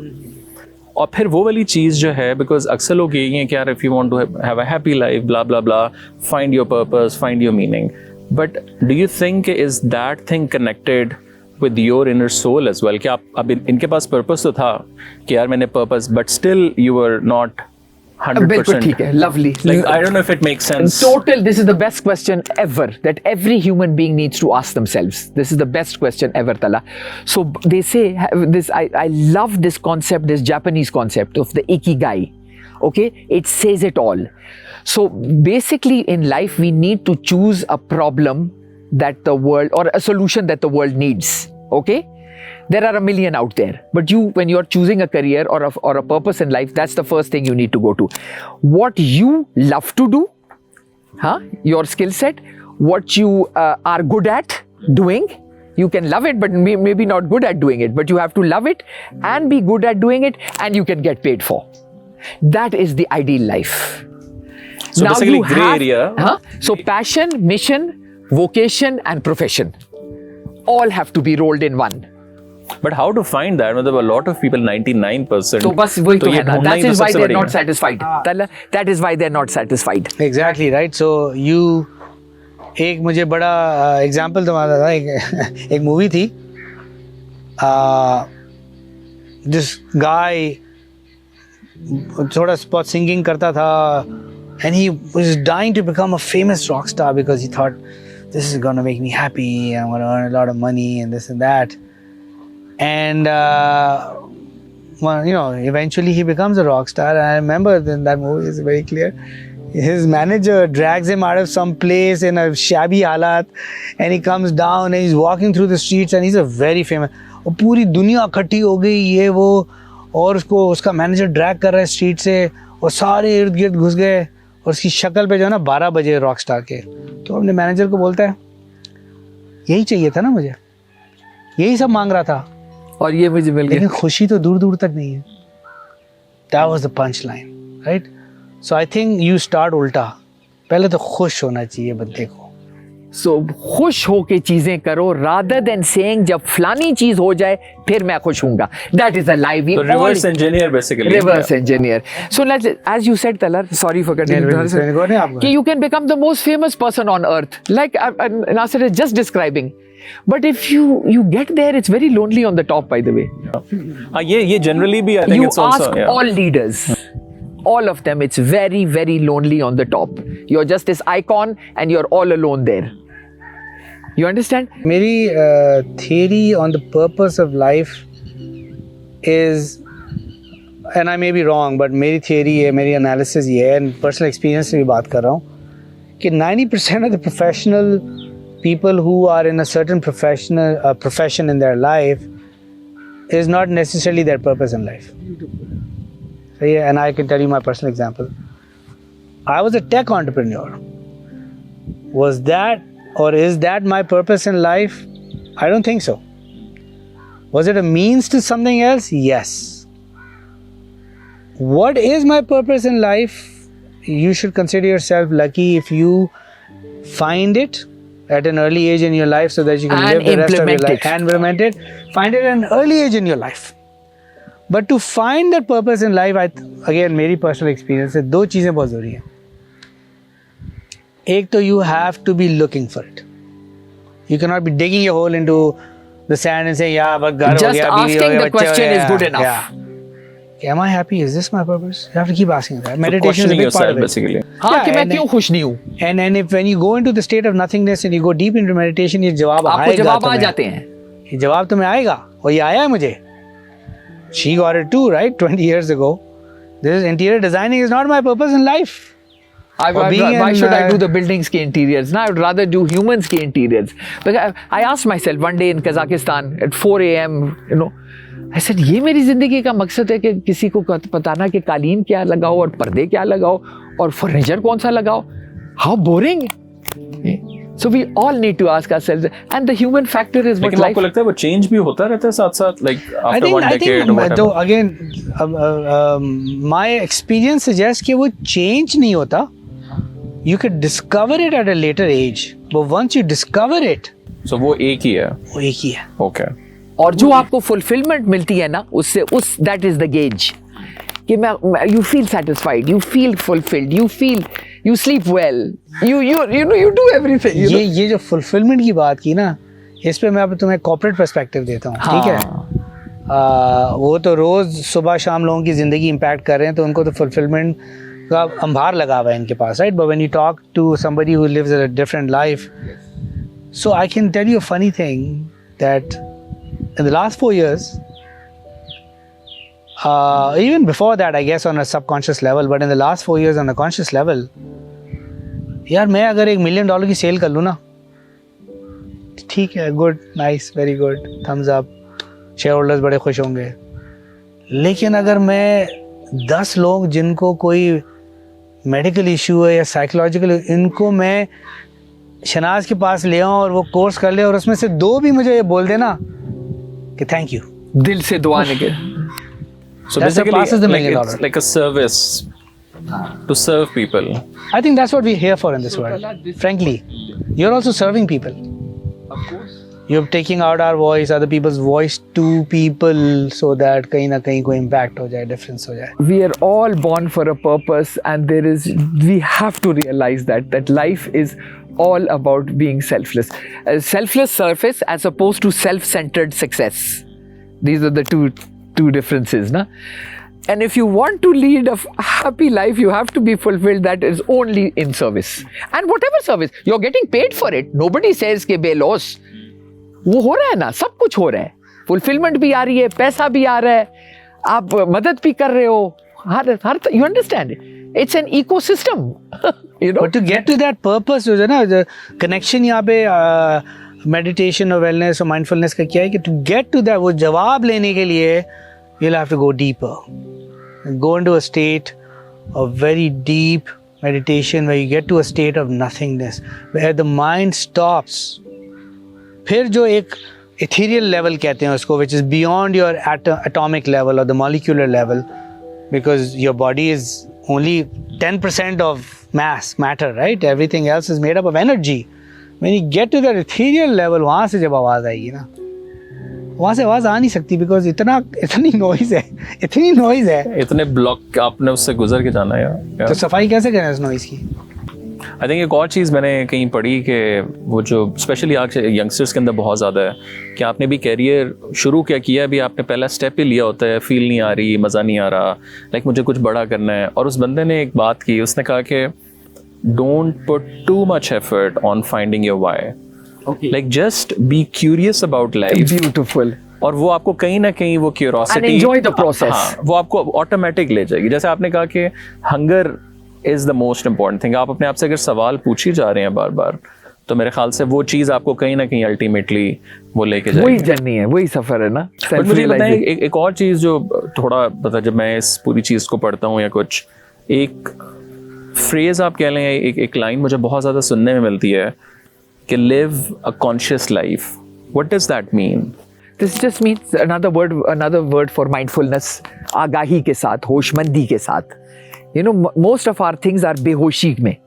और फिर वो वाली चीज़ जो है, बिकॉज अक्सर लोग यही हैं कि यार if you want to have a happy life, blah blah blah, find your purpose, find your meaning. But do you think is that thing connected with your inner soul as well? कि आप अब इनके पास purpose तो था कि यार मैंने purpose, but still you were not 100%. बिल्कुल ठीक है, lovely. Like, I don't know if it makes sense. Total, this is the best question ever that every human being needs to ask themselves. This is the best question ever, Tala. So they say this, I love this concept, this Japanese concept of the ikigai. Okay, it says it all. So basically in life we need to choose a problem that the world, or a solution that the world needs. Okay, there are a million out there, but when you're choosing a career or a purpose in life, that's the first thing you need to go to. What you love to do, your skill set, what you are good at doing. You can love it, but maybe not good at doing it, but you have to love it and be good at doing it, and you can get paid for. That is the ideal life. So Now basically you gray have- area. So passion, mission, vocation and profession all have to be rolled in one. But how to find that? मतलब a lot of people, 99%. So बस वही तो ये है ना. ढूंढना ही That तो is why सबसे they're बड़ी not है. satisfied. That is why they're not satisfied. Exactly, right? So एक मुझे बड़ा एग्जाम्पल तुम्हारा था, एक मूवी थी, दिस गाय थोड़ा बहुत सिंगिंग करता था, and he was dying to become a famous rock star because he thought this is going to make me happy, I'm going to earn a lot of money and this and that. And well, eventually he becomes a rock star. And I remember in that movie, it's very clear, his manager drags him out of some place in a shabby halat, and he comes down and he's walking through the streets, and he's a very famous, और पूरी दुनिया इकट्ठी हो गई ये वो, और उसका मैनेजर ड्रैग कर रहा है स्ट्रीट से, और सारे इर्द गिर्द घुस गए, और उसकी शक्ल पे जो है ना 12 बजे रॉक स्टार के. तो अपने मैनेजर को बोलता है, यही चाहिए था ना मुझे, यही सब मांग रहा था, और ये मुझे मिल लेकिन गया. खुशी तो दूर दूर तक नहीं है. That was the punchline, right? So I think you start उल्टा, पहले तो खुश होना चाहिए बंदे को. So खुश होके चीजें करो, rather than saying जब फलानी चीज हो जाए फिर मैं खुश हूँगा. That is a lie. We So reverse engineer basically. reverse engineer. So let's, as you said, Talar, sorry for cutting you. कि you can become the most famous person on earth, like Nasir is just describing. But if you get there, it's very lonely on the top, by the way. ये generally भी I think You it's also ask all leaders, all of them, it's very, very lonely on the top. You're just this icon and you're all alone there. You understand? मेरी theory on the purpose of life is, and I may be wrong, but मेरी theory है, मेरी analysis ये है, and personal experience से भी बात कर रहा हूँ, कि 90% of the professional people who are in a certain profession in their life is not necessarily their purpose in life. So, yeah, and I can tell you my personal example. I was a tech entrepreneur. Was that or is that my purpose in life? I don't think so. Was it a means to something else? Yes. What is my purpose in life? You should consider yourself lucky if you find it at an early age in your life so that you can And live the rest of your implement life it. and implement it. Find it at an early age in your life. But to find that purpose in life, again, मेरी personal experience है, दो चीज़ें बहुत ज़रूरी हैं. एक तो you have to be looking for it. You cannot be digging your hole into the sand and saying, yeah, but घर हो Just गया, बीवी हो asking गया, the बच्चे हो question गया, is good enough. Yeah. Am I happy? Is this my purpose? You have to keep asking that. Meditation is a questioning big part yourself of it. basically. हाँ Yeah, कि मैं and- क्यों खुश नहीं हूँ, And if when you go into the state of nothingness and you go deep into meditation, ये जवाब आपको आएगा जवाब आ तुम्हें. जाते हैं. ये जवाब तुम्हें आएगा और ये आया है मुझे. She got it too, right? 20 years ago. This interior designing is not my purpose in life. Or being Why in, should I do the buildings के interiors? No, I would rather do humans के interiors. But I asked myself one day in Kazakhstan at 4 a.m. You know, I said ये मेरी जिंदगी का मकसद है कि किसी को बताना कि कालीन क्या लगाओ और पर्दे क्या लगाओ और फर्नीचर कौन सा लगाओ. How boring. So we all need to ask ourselves, and the human factor is what लेकिन life. आपको लगता है वो चेंज भी होता रहता है साथ साथ, like I after one decade or think whatever? though again, my experience suggests कि वो change नहीं होता. You could discover it at a later age, but once you discover it, So वो एक ही है. वो एक ही है. Okay. और जो आपको fulfillment मिलती है ना उससे that is the gauge कि you feel satisfied, you feel fulfilled, you sleep well, you do everything. ये जो fulfillment की बात की ना, इस पे मैं अब तुम्हें corporate perspective देता हूँ. ठीक है. वो तो रोज सुबह शाम लोगों की जिंदगी impact कर रहे हैं तो उनको तो fulfillment का अंबार लगा हुआ है इनके पास, right? But when you talk to somebody who lives a different life, so I can tell you a funny thing that in the last 4 years, even before that, I guess on a subconscious level, but in the last 4 years on a conscious level, यार मैं अगर $1 million की cell कर लूँ ना, ठीक है, good, nice, very good, thumbs up, shareholders बड़े खुश होंगे. लेकिन अगर मैं 10 लोग जिनको कोई मेडिकल इशू है या साइकोलॉजिकल, इनको मैं शनाज के पास ले आऊँ और वो कोर्स कर ले और उसमें से 2 भी मुझे ये बोल देना कि थैंक यू, दिल से दुआ निकल. So That's what basically, passes the $1 million. it's like a service to serve people. I think that's what we're here for in this world. Frankly, you're also serving people. Of course. You're taking out our voice, other people's voice to people, so that कहीं ना कहीं कोई impact हो जाए, difference हो जाए. We are all born for a purpose, and we have to realize that life is all about being selfless. A selfless service as opposed to self-centered success. These are the two differences, na? And if you want to lead a happy life, you have to be fulfilled. That is only in service. And whatever service, you're getting paid for it. Nobody says कि बेलॉस. वो हो रहा है ना, सब कुछ हो रहा है. Fulfillment भी आ रही है, पैसा भी आ रहा है, आप मदद भी कर रहे हो. You understand? It's an ecosystem. You know? But to get to that purpose, जो है ना, the connection यहाँ पे meditation और wellness और mindfulness का क्या है कि to get to that, वो जवाब लेने के लिए you'll have to go deeper. Go into a state of very deep meditation where you get to a state of nothingness, where the mind stops. फिर जो एक ethereal level कहते हैं उसको, which is beyond your atomic level or the molecular level, because your body is only 10% of matter, right? Everything else is made up of energy. When you get to that ethereal level, वहाँ से जब आवाज़ आएगी ना, वहाँ से आवाज़ आ नहीं सकती, because इतनी noise है, इतनी noise है. इतने ब्लॉक आपने उससे गुजर के जाना है यार. तो सफाई कैसे करें इस noise की? आई थिंक एक और चीज़ मैंने कहीं पढ़ी कि वो जो स्पेशली आज यंगस्टर्स के अंदर बहुत ज़्यादा है कि आपने भी कैरियर शुरू क्या किया, अभी आपने पहला स्टेप ही लिया होता है, फील नहीं आ रही, मज़ा नहीं आ रहा, लाइक मुझे कुछ बड़ा करना है. और उस बंदे ने एक बात की, उसने कहा कि don't put too much effort on finding your why. Okay. Like just be curious about life. Beautiful. और वो आपको कहीं ना कहीं वो curiosity, And enjoy the process. हाँ, वो आपको ऑटोमेटिक ले जाएगी. जैसे आपने कहा कि hunger is the most important thing. आप अपने आप से अगर सवाल पूछ ही जा रहे हैं बार बार, तो मेरे ख्याल से वो चीज़ आपको कहीं ना कहीं अल्टीमेटली वो लेके वही जाएगी. जर्नी है, वही सफ़र है ना. बट मुझे बताएं एक और चीज़ जो थोड़ा पता, जब मैं इस पूरी चीज़ को पढ़ता हूँ या कुछ, एक फ्रेज आप कह लें, एक लाइन मुझे बहुत ज़्यादा सुनने में मिलती है कि live a conscious life. What does that mean? This just means another word for mindfulness. आगाही के साथ, होशमंदी के साथ. You know, most of our things are बेहोशी में,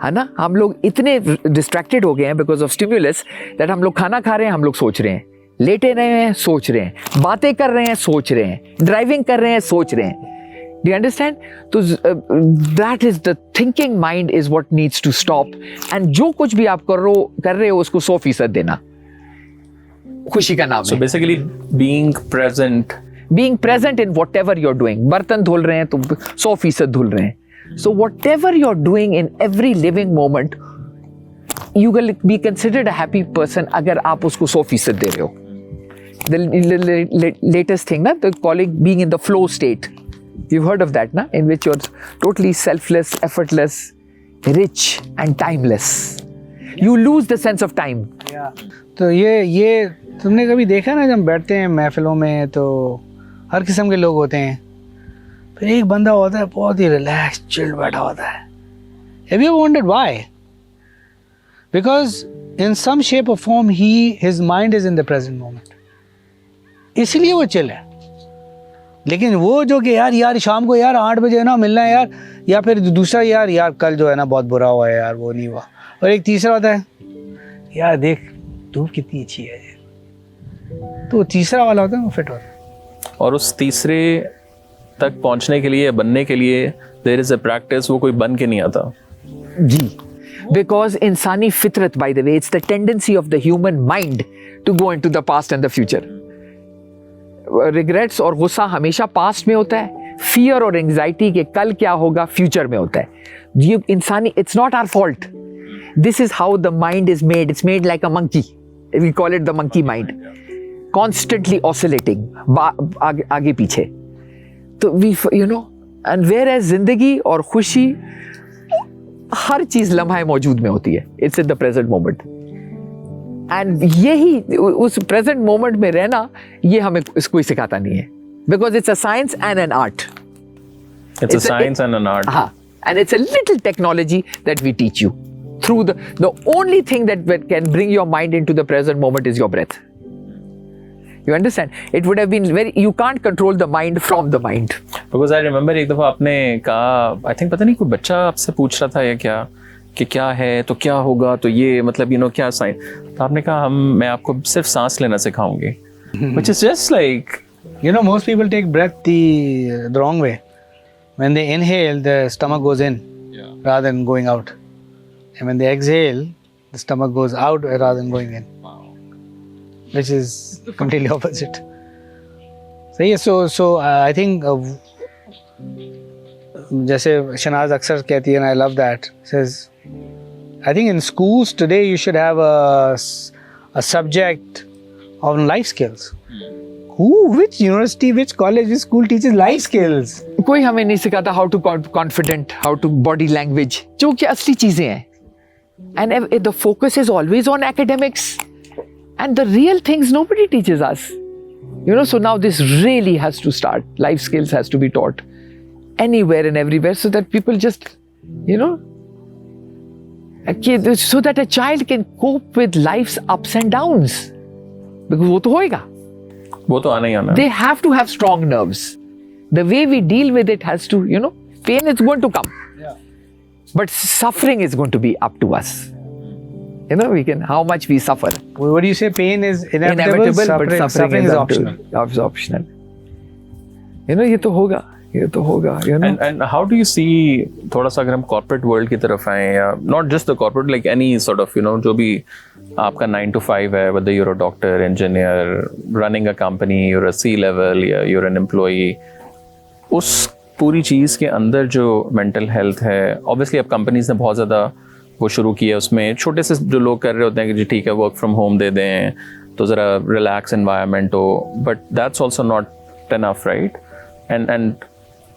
है ना. हम लोग इतने distracted हो गए हैं because of stimulus that हम लोग खाना खा रहे हैं, हम लोग सोच रहे हैं, लेटे रहे हैं, सोच रहे हैं, बातें कर रहे हैं, सोच रहे हैं, ड्राइविंग कर रहे हैं, सोच रहे हैं. Do you understand? So that is the thinking mind is what needs to stop. And जो कुछ भी आप कर रहे हो उसको 100% देना. खुशी का नाम So है. basically being present. Being present in whatever you're doing. बर्तन धुल रहे हैं तो 100% धुल रहे हैं. So whatever you're doing in every living moment, you will be considered a happy person अगर आप उसको 100% दे रहे हो. The latest thing, na, they're calling being in the flow state. You've heard of that, na? In which you're totally selfless, effortless, rich and timeless. You lose the sense of time. तो ये तुमने कभी देखा ना, जब बैठते हैं महफिलों में तो हर किस्म के लोग होते हैं, फिर एक बंदा होता है बहुत ही रिलैक्स चिल्ड बैठा होता है. Have you ever wondered why? Because in some shape or form his mind is in the present moment. इसलिए वो चिल है. लेकिन वो जो कि यार शाम को यार 8 बजे ना मिलना है यार, या फिर दूसरा यार कल जो है ना बहुत बुरा हुआ है यार, वो नहीं हुआ. और एक तीसरा होता है यार देख धूप कितनी अच्छी है. तो तीसरा वाला होता है वो फिट होता है. और उस तीसरे तक पहुंचने के लिए, बनने के लिए देयर इज अ प्रैक्टिस. वो कोई बन के नहीं आता जी. Because insani fitrat, by the way, it's the tendency of the human mind to go into the past and the future. Regrets और गुस्सा हमेशा पास्ट में होता है. फियर और एंजाइटी के कल क्या होगा फ्यूचर में होता है. ये इंसानी, it's not our fault. This is how the mind is made. It's made like a monkey. We call it the monkey mind. Constantly oscillating. आगे पीछे. तो we, and whereas जिंदगी और खुशी हर चीज लम्हा मौजूद में होती है. It's in the present moment. And यही उस प्रेजेंट मोमेंट में रहना, ये हमें कोई सिखाता नहीं है. Because it's a science and an art. It's a science and an art. हाँ, and it's a little technology that we teach you through the only thing that can bring your mind into the present moment is your breath. You understand? It would have been you can't control the mind from the mind. Because I remember एक दफा आपने कहा, I think पता नहीं कोई बच्चा आपसे पूछ रहा था या क्या, कि क्या है तो क्या होगा, तो ये मतलब क्या साइन. तो आपने कहा मैं आपको सिर्फ सांस लेना सिखाऊंगी. Which is just like, most people take breath the wrong way. When they inhale, the stomach goes in rather than going out. And when they exhale, the stomach goes out rather than going in. Which is completely opposite. So I think जैसे शनाज अक्सर कहती है, and I love that, says, I think in schools today you should have a subject on life skills. Which university, which college, which school teaches life skills? कोई हमें नहीं सिखाता how to confident, how to body language, जो कि असली चीजें हैं. And the focus is always on academics. And the real things nobody teaches us. So now this really has to start. Life skills has to be taught anywhere and everywhere, so that people just, so that a child can cope with life's ups and downs. Because वो तो होएगा. वो तो आना ही आना. They have to have strong nerves. The way we deal with it has to, pain is going to come. Yeah. But suffering is going to be up to us. We can, how much we suffer. What do you say? Pain is inevitable, but suffering is optional. Optional. ये तो होगा. And how do you see, थोड़ा सा अगर हम corporate world की तरफ आए, या not just the corporate, like any sort of, जो भी आपका 9 to 5 है, whether you're a doctor, engineer, running a company, you're a C-level, या you're an employee, उस पूरी चीज़ के अंदर जो mental health है, obviously अब companies ने बहुत ज़्यादा वो शुरू किया. उसमें छोटे से जो लोग कर रहे होते हैं कि जी ठीक है वर्क फ्रॉम होम दे दें तो ज़रा रिलैक्स एनवायरनमेंट हो, but that's also not enough, right? And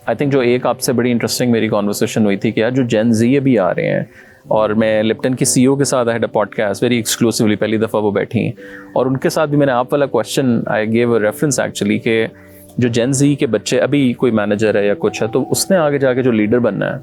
I think जो एक आपसे बड़ी इंटरेस्टिंग मेरी कॉन्वर्सेशन हुई थी कि यार जो जेन जी अभी आ रहे हैं, और मैं लिप्टन की CEO के साथ I had a podcast very exclusively, पहली दफ़ा वो बैठी, और उनके साथ भी मैंने आप वाला question I gave a reference actually, कि जो जेन जी के बच्चे अभी कोई मैनेजर है या कुछ है, तो उसने आगे जाके जो लीडर बनना है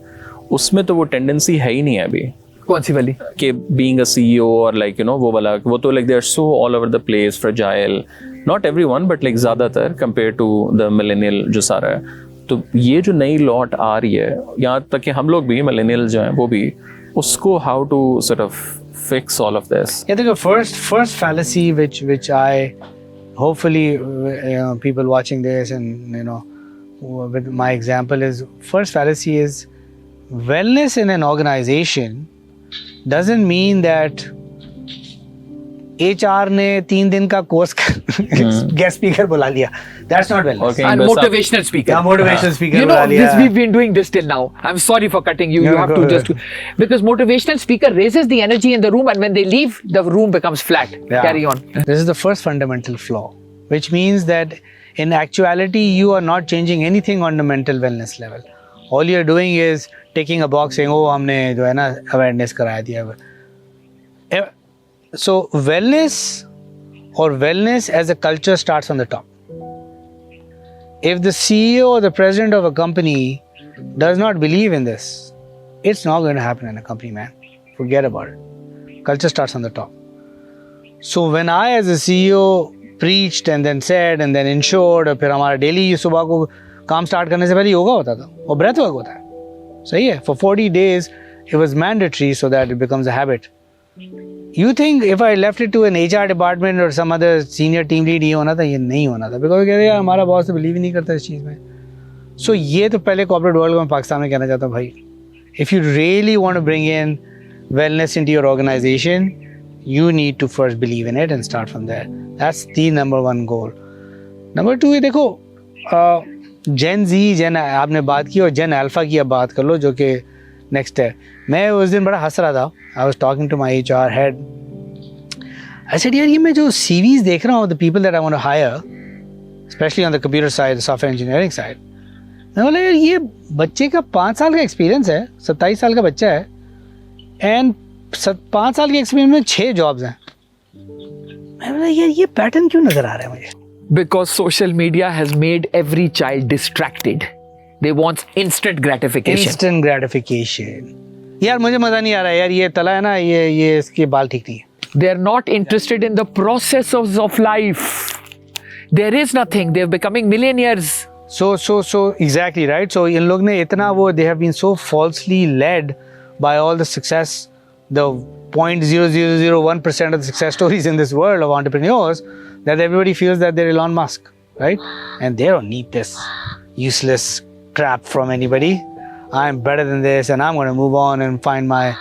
उसमें तो वो टेंडेंसी है ही नहीं है अभी. कौन सी वाली? कि बीइंग अ CEO और लाइक वो वाला, वो तो like they are so all over the place, fragile, not everyone but like ज़्यादातर कंपेयर टू द मिलेनियल जो सारा है. तो ये जो नई लॉट आ रही है, यहाँ तक कि हम लोग भी मिलेनियल जो हैं वो भी, उसको how to sort of fix all of this? I think the first fallacy which I hopefully people watching this and with my example is, first fallacy is wellness in an organization doesn't mean that HR ने 3 दिन का course guest speaker बुला लिया. That's not wellness. Okay. And बस motivational speaker. Yeah, motivational speaker You know, बुला लिया. this we've been doing this till now. I'm sorry for cutting you. No, You have go to ahead. just because motivational speaker raises the energy in the room, and when they leave, the room becomes flat. Yeah. Carry on. This is the first fundamental flaw, which means that in actuality, you are not changing anything on the mental wellness level. All you're doing is taking a box saying, oh, हमने जो है ना awareness कराया दिया. So wellness or wellness as a culture starts on the top. If the CEO or the president of a company does not believe in this, it's not going to happen in a company, man. Forget about it. Culture starts on the top. So when I as a CEO preached and then said and then ensured, और फिर हमारा daily सुबह को काम start करने से पहले योगा होता था और ब्रेथ वर्क होता है. सही है. For 40 days it was mandatory so that it becomes a habit. You think if I left it to an HR department or some other senior team lead ये होना था? ये नहीं होना था. Because कहते यार हमारा बॉस तो बिलीव ही नहीं करता इस चीज़ में. So ये तो पहले कॉर्पोरेट वर्ल्ड को मैं पाकिस्तान में कहना चाहता हूँ भाई. If you really want to bring in wellness into your organization, you need to first believe in it and start from there. That's the number one goal. Number two ये देखो Gen Z, Gen आपने बात की और Gen Alpha की अब बात कर लो जो कि नेक्स्ट है. मैं उस दिन बड़ा हंस रहा था. I was talking to my HR head. I said यार ये मैं जो CVs देख रहा हूँ the people that I want to hire, especially on the computer side, the software engineering side, मैं बोला यार ये बच्चे का 5 साल का एक्सपीरियंस है, 27 साल का बच्चा है एंड 5 साल के एक्सपीरियंस में 6 जॉब्स हैं. मैं बोला यार ये पैटर्न क्यों नजर आ रहा है मुझे? Because social media has made every child distracted. They want instant gratification. Instant gratification. यार मुझे मजा नहीं आ रहा है यार. ये तला है ना, ये इसके बाल ठीक नहीं है. They are not interested in the process of life. There is nothing. They're becoming millionaires. So exactly right. So इन लोग ने इतना वो they have been so falsely led by all the success, the 0.0001% of the success stories in this world of entrepreneurs, that everybody feels that they're Elon Musk, right? And they don't need this useless crap from anybody. I'm better than this and I'm going to move on and find my,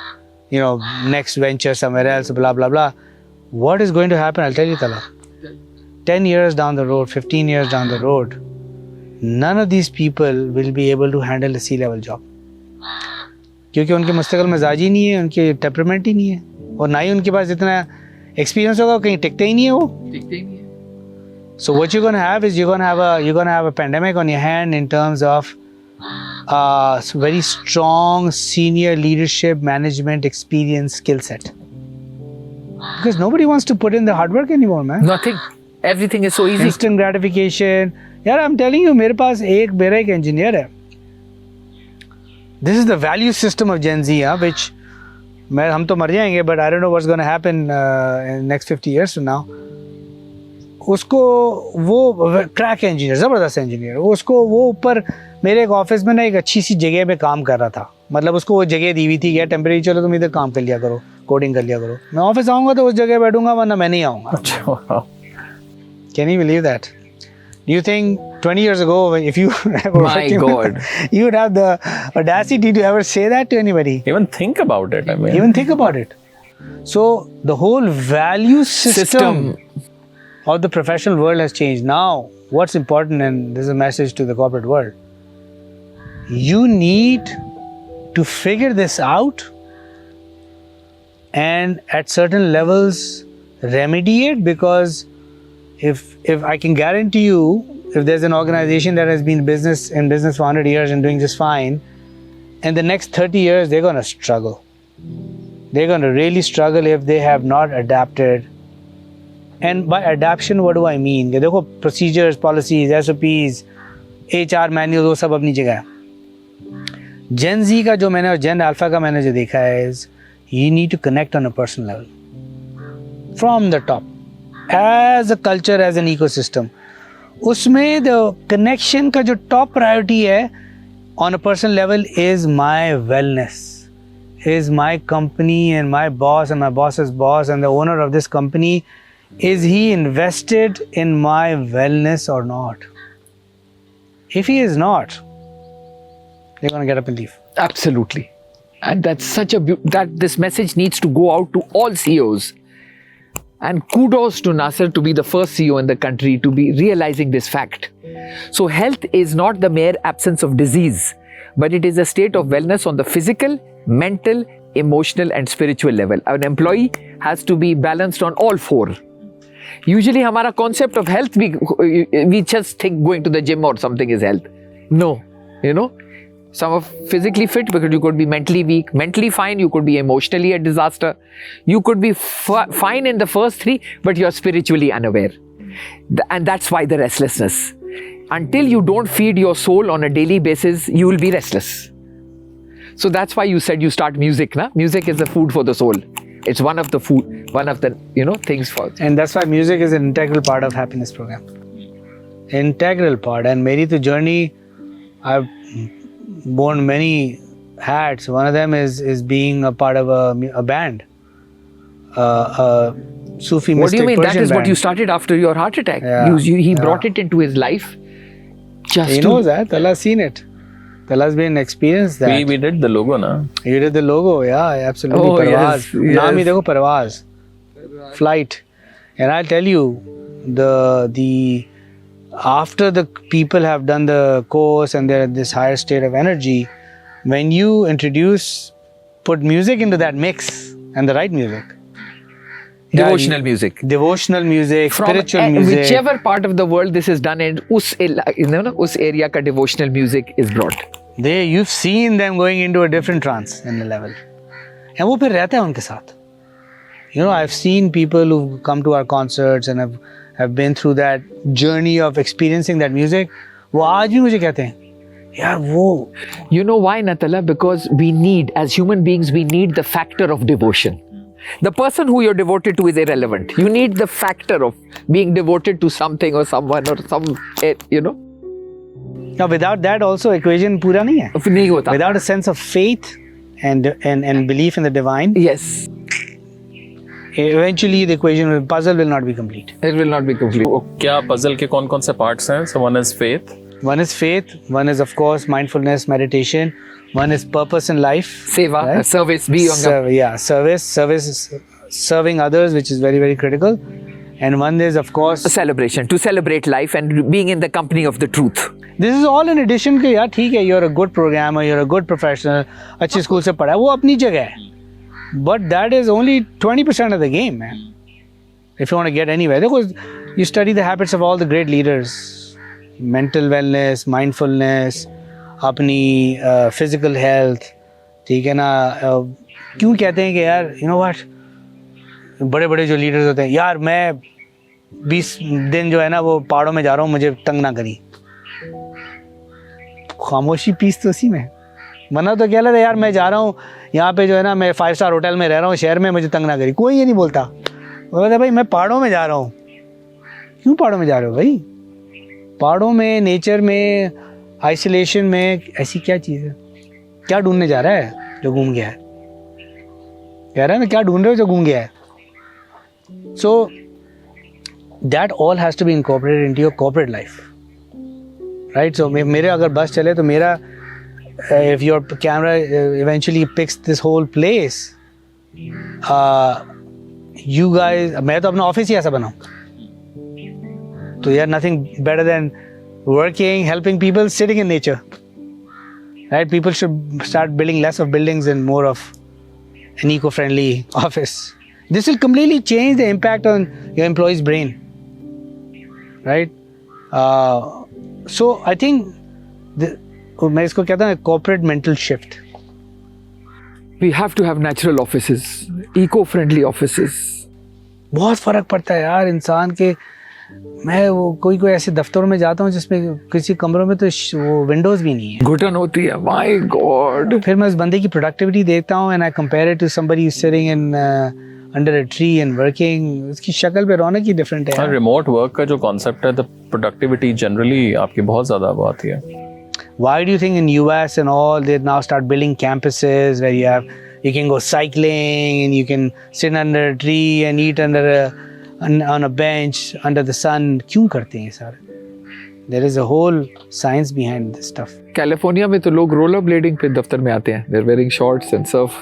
next venture somewhere else, blah, blah, blah. What is going to happen? I'll tell you, Tala. 10 years down the road, 15 years down the road, none of these people will be able to handle a C-level job. क्योंकि उनके मुस्तकिल मिजाज ही नहीं है, उनके temperament ही नहीं है और ना ही उनके पास इतना एक्सपीरियंस होगा, कहीं टिकते ही नहीं है वो. So what you're going to have is you're going to have a pandemic on your hand in terms of very strong senior leadership management experience skill set. Because nobody wants to put in the hard work anymore, man. Nothing. Everything is so easy. Instant gratification. यार I'm telling you, मेरे पास मेरा एक engineer है. This is the value system of Gen Z, which हम तो मर जाएंगे, but I don't know what's going to happen in next 50 years from now. उसको वो क्रैक इंजीनियर, ज़बरदस्त इंजीनियर, उसको वो ऊपर मेरे एक ऑफिस में ना एक अच्छी सी जगह पे काम कर रहा था. मतलब उसको वो जगह दी हुई थी, यार टेम्परेरी चलो तुम इधर काम कर लिया करो, कोडिंग कर लिया करो. मैं ऑफिस आऊँगा तो उस जगह बैठूंगा, वरना मैं नहीं आऊँगा. Can you believe that? Do you think 20 years ago, if you ever My God, you would have the audacity to ever say that to anybody? Even think about it. I mean, Even think about it. So the whole value system of the professional world has changed. Now, what's important, and this is a message to the corporate world, you need to figure this out and at certain levels remediate, because if I can guarantee you, if there's an organization that has been in business for 100 years and doing just fine, in the next 30 years they're going to struggle. They're going to really struggle if they have not adapted. And by adaptation, what do I mean? कि देखो procedures, policies, SOPs, HR manuals, वो सब अपनी जगह है. Gen Z का जो मैंने और Gen Alpha का मैंने जो देखा है is you need to connect on a personal level from the top. As a culture, as an ecosystem, उसमें the connection का जो top priority है on a personal level is my wellness, is my company and my boss and my boss's boss and the owner of this company, is he invested in my wellness or not? If he is not, they're going to get up and leave. Absolutely. And that's such a that this message needs to go out to all CEOs. And kudos to Nasser to be the first CEO in the country to be realizing this fact. So health is not the mere absence of disease, but it is a state of wellness on the physical, mental, emotional and spiritual level. An employee has to be balanced on all four. Usually our concept of health, we just think going to the gym or something is health. No, some are physically fit because you could be mentally weak, mentally fine, you could be emotionally a disaster. You could be fine in the first three, but you're spiritually unaware. And that's why the restlessness. Until you don't feed your soul on a daily basis, you will be restless. So that's why you said you start music, na? Music is the food for the soul. It's one of the things for. And that's why music is an integral part of happiness program. Integral part. And meri to journey, I've worn many hats. One of them is being a part of a band, a Sufi mystic. What do you mean? Persian That is band. what you started after your heart attack. Yeah. He brought it into his life. He knows that. Allah's seen it. Allah's been experienced that. We did the logo, na? You did the logo, yeah, absolutely. Oh, Parvaz. yes, Naam hi yes. dekho, Parvaz. Flight. And I'll tell you, the after the people have done the course and they're at this higher state of energy, when you put music into that mix and the right music. Devotional music. Devotional music, From spiritual music. whichever part of the world this is done in, us area ka devotional music is brought. You've seen them going into a different trance in the level. And वो फिर रहता है उनके साथ. I've seen people who've come to our concerts and have been through that journey of experiencing that music. वो आज भी मुझे कहते हैं, यार वो. You know why, Natala? Because we need, as human beings, we need the factor of devotion. The person who you're devoted to is irrelevant. You need the factor of being devoted to something or someone or Now without that also equation पूरा नहीं है. नहीं होता. Without a sense of faith and belief in the divine, Yes. eventually the puzzle will not be complete. It will not be complete. वो क्या puzzle के कौन-कौन से parts हैं? So one is faith. One is faith, one is of course mindfulness, meditation, one is purpose in life. Seva, right? service, be on Service, serving others, which is very, very critical. And one is of course, a celebration, to celebrate life and being in the company of the truth. this is all in addition कि यार ठीक है, you're a good programmer, you're a good professional, अच्छी school से पढ़ा है, वो अपनी जगह है. But that is only 20% of the game, man. If you want to get anywhere, because you study the habits of all the great leaders. Mental wellness, mindfulness, अपनी physical health, ठीक है ना. क्यों कहते हैं कि यार what, बड़े बड़े जो लीडर्स होते हैं, यार मैं 20 दिन जो है ना वो पहाड़ों में जा रहा हूँ, मुझे तंग ना करी. खामोशी पीस तो उसी में. वरना तो कह रहा यार मैं जा रहा हूँ यहाँ पे जो है ना, मैं 5 स्टार होटल में रह रहा हूँ शहर में, मुझे तंग ना करी. कोई ये नहीं बोलता. वो कहता भाई मैं पहाड़ों में जा रहा हूँ. क्यों पहाड़ों में जा रहे हो भाई? पहाड़ों में, नेचर में, आइसोलेशन में ऐसी क्या चीज़ है? क्या ढूंढने जा रहा है जो घूम गया है? कह रहा है ना, क्या ढूंढ रहे हो जो घूम गया है? So that all has to be incorporated into your corporate life, right? So मेरे अगर बस चले तो मेरा if your camera eventually picks this whole place, you guys, मैं तो अपना ऑफिस ही ऐसा बनाऊं. तो यार nothing better than working, helping people, sitting in nature, right? People should start building less of buildings and more of an eco-friendly office. This will completely change the impact on your employee's brain, right? So I think मैं इसको कहता हूँ corporate mental shift. We have to have natural offices, eco-friendly offices. बहुत फर्क पड़ता है यार इंसान के. मैं वो कोई ऐसे दफ्तरों में जाता हूँ जिसमें किसी कमरों में तो वो विंडोज भी नहीं है. घुटन होती है. My God. फिर मैं उस बंदे की प्रोडक्टिविटी देखता हूँ and I compare it to somebody sitting in under a tree and working. उसकी शक्ल पे रौनक ही डिफरेंट है. रिमोट वर्क का जो कॉन्सेप्ट है, द प्रोडक्टिविटी जनरली आपकी बहुत ज़्यादा वो आती है. Why do you think in US and all they now start building campuses where you can go cycling and you can sit under a tree and eat on a bench under the sun? क्यों करते हैं ये सारे? There is a whole science behind this stuff. California में तो लोग roller blending पे दफ्तर में आते हैं. They're wearing shorts and stuff.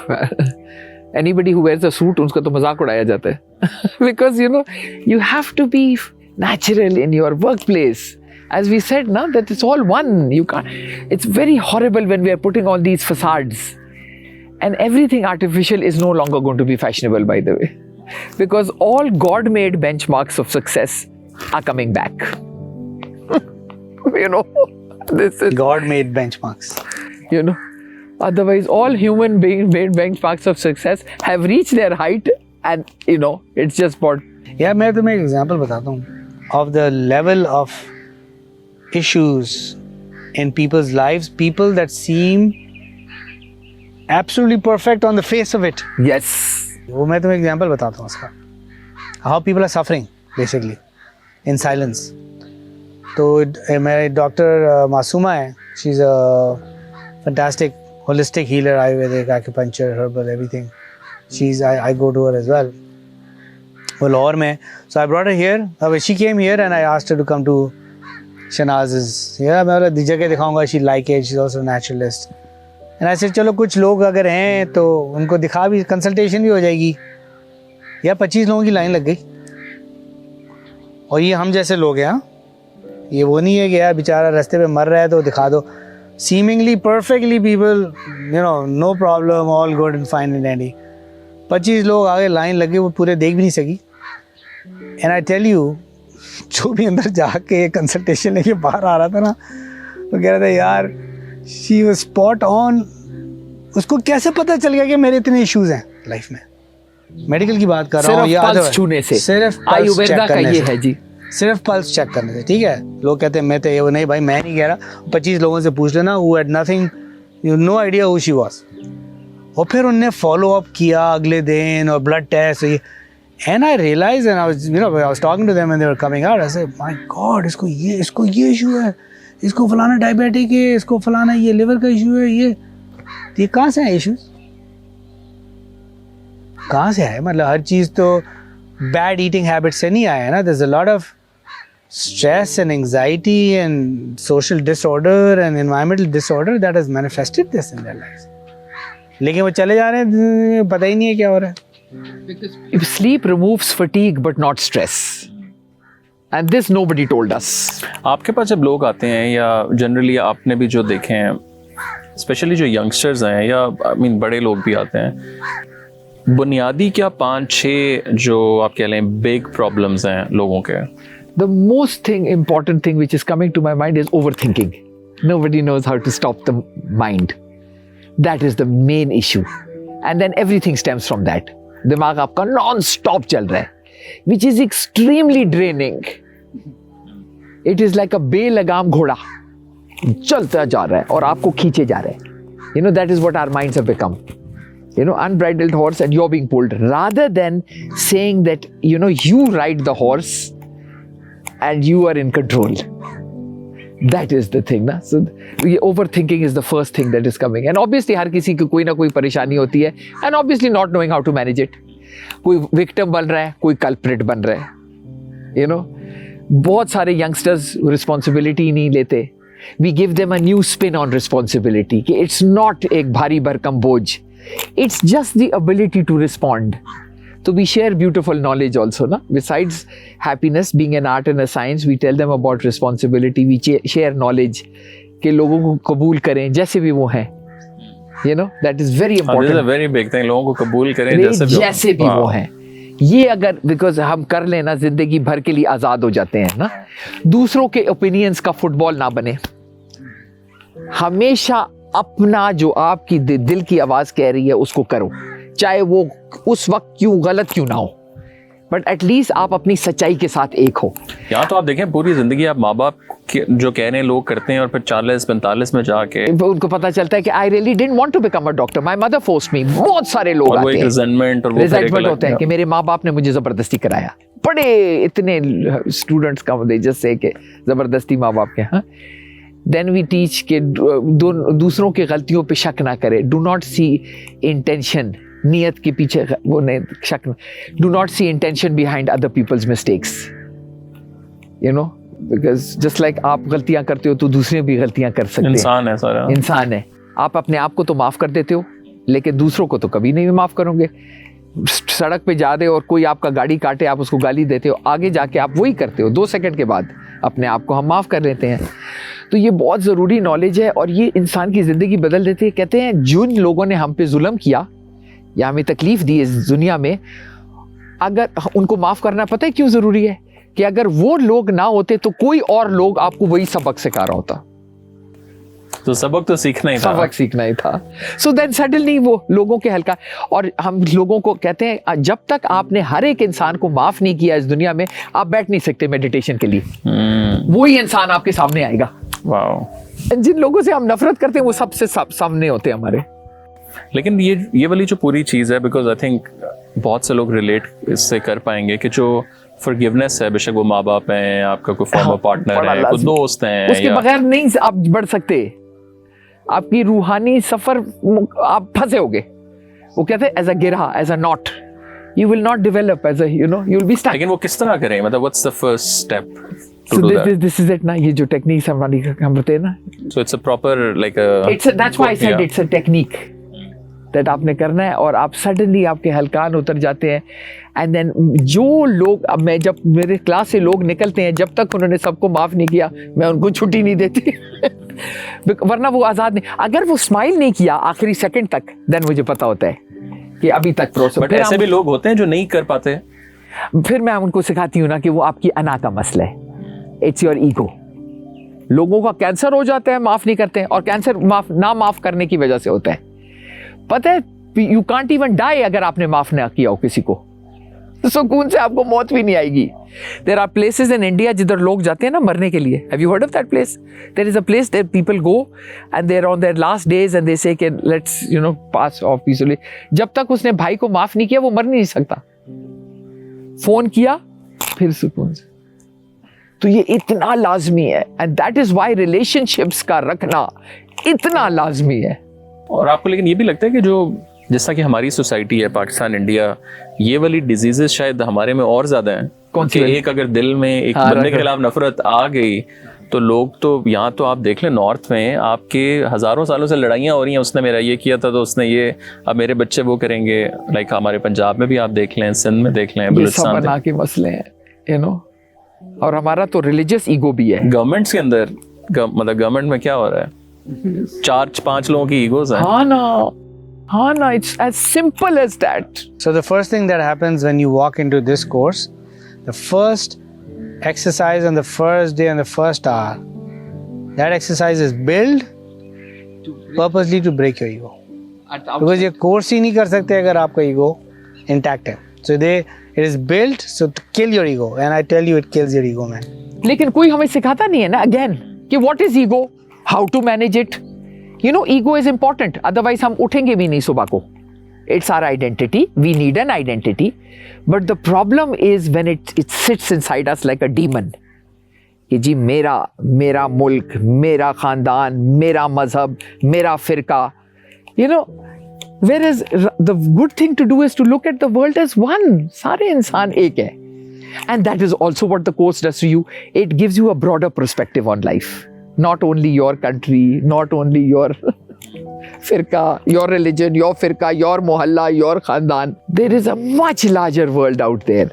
Anybody who wears a suit, उसका तो मजाक उड़ाया जाता है. Because you have to be natural in your workplace. As we said, na, that it's all one. You can't. It's very horrible when we are putting all these facades, and everything artificial is no longer going to be fashionable, by the way, because all God-made benchmarks of success are coming back. This is God-made benchmarks. Otherwise all human being made benchmarks of success have reached their height, and it's just what. Yeah, मैं तुम्हें एक example बताता हूँ of the level of issues in people's lives, people that seem absolutely perfect on the face of it. Yes. वो मैं तुम्हें example बताता हूँ उसका. How people are suffering basically in silence. तो मेरे डॉक्टर मासूमा है. She's a fantastic holistic healer, Ayurvedic, acupuncture, herbal, everything. I go to her as well. वो लाहौर में. So I brought her here. She came here and I asked her to come to Shanaz's. मैं बोला जगह दिखाऊंगा. She like it. She's also a naturalist. And I said चलो कुछ लोग अगर हैं तो उनको दिखा भी, कंसल्टेशन भी हो जाएगी. या 25 लोगों की लाइन लग गई. और ये हम जैसे लोग हैं. ये वो नहीं है कि यार बेचारा रास्ते पे मर रहा है तो दिखा दो. Seemingly perfectly people, no problem, all good and fine and dandy. 25 लोग आगे लाइन लगे, वो पूरे देख भी नहीं सकी. And I tell you, जो भी अंदर जाके कंसल्टेशन लेके बाहर आ रहा था ना, तो कह रहा था यार she was spot on. उसको कैसे पता चल गया कि मेरे इतने इश्यूज हैं लाइफ में. मेडिकल की बात कर रहा हूँ. सिर्फ पल्स छूने से. सिर्फ पल्स चेक करने से है जी. सिर्फ पल्स चेक करने से. ठीक है, लोग कहते हैं मैं तो ये वो नहीं भाई, मैं नहीं कह रहा. 25 लोगों से पूछ लेना who had nothing, no idea who she was. और फिर उनने फॉलो अप किया अगले दिन और blood test. And I realized, and I was talking to them and they were coming out. I said, my God, इसको ये इशू है, इसको फलाना डायबिटिक है, इसको फलाना ये लिवर का इशू है. ये कहाँ से है इशूज? कहाँ से है? मतलब हर चीज़ तो बैड ईटिंग हैबिट से नहीं आया है ना. there's a lot of stress and anxiety and social disorder and environmental disorder that has manifested this in their lives. लेकिन वो चले जा रहे हैं, पता ही नहीं है क्या हो रहा है. Because sleep removes fatigue but not stress, and this nobody told us. आपके पास जब लोग आते हैं या जनरली आपने भी जो देखे हैं, स्पेशली जो यंगस्टर्स हैं या बड़े लोग भी आते हैं, बुनियादी क्या 5-6 जो आप कह लें बिग प्रॉब्लम्स हैं लोगों के? The most important thing which is coming to my mind is overthinking. Nobody knows how to stop the mind. That is the main issue. And then everything stems from that. दिमाग आपका non-stop चल रहा है, which is extremely draining. It is like a बेलगाम घोड़ा चलता जा रहा है और आपको खींचे जा रहा है. That is what our minds have become. Unbridled horse and you're being pulled. Rather than saying that, you ride the horse and you are in control. That is the thing, na? So overthinking is the first thing that is coming. And obviously हर किसी को कोई ना कोई परेशानी होती है. And obviously not knowing how to manage it. कोई victim बन रहा है, कोई culprit बन रहा है. बहुत सारे youngsters responsibility नहीं लेते. We give them a new spin on responsibility. कि it's not एक भारी भरकम बोझ. It's just the ability to respond. So we share beautiful knowledge also, na? Besides happiness, being an art and a science, we tell them about responsibility. We share knowledge कि लोगों को कबूल करें जैसे भी वो हैं. That is very important. This is a very big thing. लोगों को कबूल करें जैसे भी वो हैं. ये अगर because हम कर लेना जिंदगी भर के लिए आज़ाद हो जाते हैं ना. दूसरों के ओपिनियंस का फुटबॉल ना बने. हमेशा अपना जो आपकी दिल की आवाज़ कह रही है उसको करो, चाहे वो उस वक्त क्यों गलत क्यों ना हो, बट एटलीस्ट आप अपनी सच्चाई के साथ एक हो. यहाँ तो आप देखें पूरी जिंदगी आप माँ बाप जो कह रहे हैं लोग करते हैं और फिर 40-45 में जाके उनको पता चलता है कि I really didn't want to become a doctor, my mother forced me. बहुत सारे लोग आते हैं, रिजेंटमेंट होते हैं कि मेरे माँ बाप ने मुझे जबरदस्ती कराया. बड़े इतने स्टूडेंट्स का दे जैसे कि जबरदस्ती माँ बाप के. हाँ, देन वी टीच के दूसरों की गलतियों पे शक ना करें. डू नॉट सी इंटेंशन, नियत के पीछे वो शक. Do not see intention behind other people's mistakes. Because just like आप गलतियां करते हो तो दूसरे भी गलतियां कर सकते हैं। इंसान है सारा। इंसान है। आप अपने आप को तो माफ कर देते हो, लेकिन दूसरों को तो कभी नहीं माफ करोगे। सड़क पे जा रहे हो और कोई आपका गाड़ी काटे, आप उसको गाली देते हो, आगे जाके आप वही करते हो 2 सेकंड के बाद अपने आप को हम माफ कर लेते हैं। तो ये बहुत ज़रूरी नॉलेज है और ये इंसान की ज़िंदगी बदल देती है। कहते हैं जिन लोगों ने हम पे जुल्म किया या हमें तकलीफ दी इस दुनिया में, अगर उनको माफ़ करना पता है क्यों ज़रूरी है? कि अगर वो लोग ना होते तो कोई और लोग आपको वही सबक सिखा रहा होता। तो सबक तो सीखना ही था। सबक सीखना ही था। सो देन सडनली वो लोगों के हल्का, और हम लोगों को कहते हैं जब तक आपने हर एक इंसान को माफ नहीं किया इस दुनिया में, आप बैठ नहीं सकते मेडिटेशन के लिए। वही इंसान आपके सामने आएगा। वाओ। जिन लोगों से हम नफरत करते हैं वो सबसे सामने होते हैं हमारे। लेकिन ये वाली जो पूरी चीज़ है, बिकॉज आई थिंक बहुत से लोग रिलेट इससे कर पाएंगे कि जो फॉरगिवनेस है, बेशक वो माँ बाप हैं, आपका कोई फॉर्मर पार्टनर है, कोई दोस्त हैं, उसके बगैर नहीं आप बढ़ सकते। आपकी रूहानी सफर आप फंसे होगे। वो कहते हैं एज अ गिरहा, as a knot, you will not develop as a you will be stuck. लेकिन वो किस तरह करें? मतलब what's the first step to So do that? this is it ना, ये जो टेक्निक्स हमारी हम बताते हैं ना, So it's a proper like a that's why I said it's a technique that आपने करना है। और आप सडनली आपके हल्कान उतर जाते हैं। एंड देन जो लोग, अब मैं जब मेरे क्लास से लोग निकलते हैं, जब तक उन्होंने सबको माफ नहीं किया मैं उनको छुट्टी नहीं देती वरना वो आज़ाद नहीं। अगर वो स्माइल नहीं किया आखिरी सेकंड तक, देन मुझे पता होता है कि अभी तक प्रोसेस। बट ऐसे भी लोग होते हैं जो नहीं कर पाते। फिर मैं उनको सिखाती हूँ ना कि वो आपकी अना का मसला है, इट्स योर ईगो। लोगों का कैंसर हो जाता है, माफ नहीं करते हैं, और कैंसर माफ करने की वजह से होता है। पता है, यू कांट इवन डाई अगर आपने माफ ना किया हो किसी को, सुकून से आपको मौत भी नहीं आएगी। There are places in India जिधर लोग जाते हैं ना मरने के लिए। Have you heard of that place? There is a place that people go and they are on their last days and they say कि लेट्स पास ऑफ पीसफुली। जब तक उसने भाई को माफ नहीं किया वो मर नहीं सकता। फोन किया फिर सुकून से। तो ये इतना लाजमी है, and that is why relationships का रखना इतना लाजमी है। और आपको लेकिन ये भी लगता है कि जो जैसा कि हमारी सोसाइटी है, पाकिस्तान, इंडिया, ये वाली डिजीजेस शायद हमारे में और ज्यादा हैं। कौन सी? एक अगर दिल में एक बंदे के खिलाफ नफरत आ गई तो लोग तो यहाँ तो आप देख लें नॉर्थ में आपके हजारों सालों से लड़ाइयाँ हो रही हैं, उसने मेरा ये किया था तो उसने ये, अब मेरे बच्चे वो करेंगे। लाइक हमारे पंजाब में भी आप देख लें, सिंध में देख लें, बलूचिस्तान बना के मसले हैं और हमारा तो रिलीजियस ईगो भी है। गवर्नमेंट्स के अंदर मतलब गवर्नमेंट में क्या हो रहा है, 4-5 लोगों की ईगोज हैं। हाँ ना, it's as simple as that. So the first thing that happens when you walk into this course, the first exercise on the first day and the first hour, that exercise is built purposely to break your ego. Because ये course ही नहीं कर सकते अगर आपका ego intact है. So it is built so to kill your ego, and I tell you it kills your ego, man. लेकिन कोई हमें सिखाता नहीं है ना again कि what is ego, how to manage it. Ego is important, otherwise हम उठेंगे भी नहीं सुबह को. It's our identity, we need an identity, but the problem is when it sits inside us like a demon. कि जी मेरा मुल्क, मेरा खानदान, मेरा मजहब, मेरा फिरका. Whereas the good thing to do is to look at the world as one. सारे इंसान एक है. And that is also what the course does to you. It gives you a broader perspective on life. Not only your country, not only your firqa, your religion, your firqa, your mohalla, your khandan. There is a much larger world out there.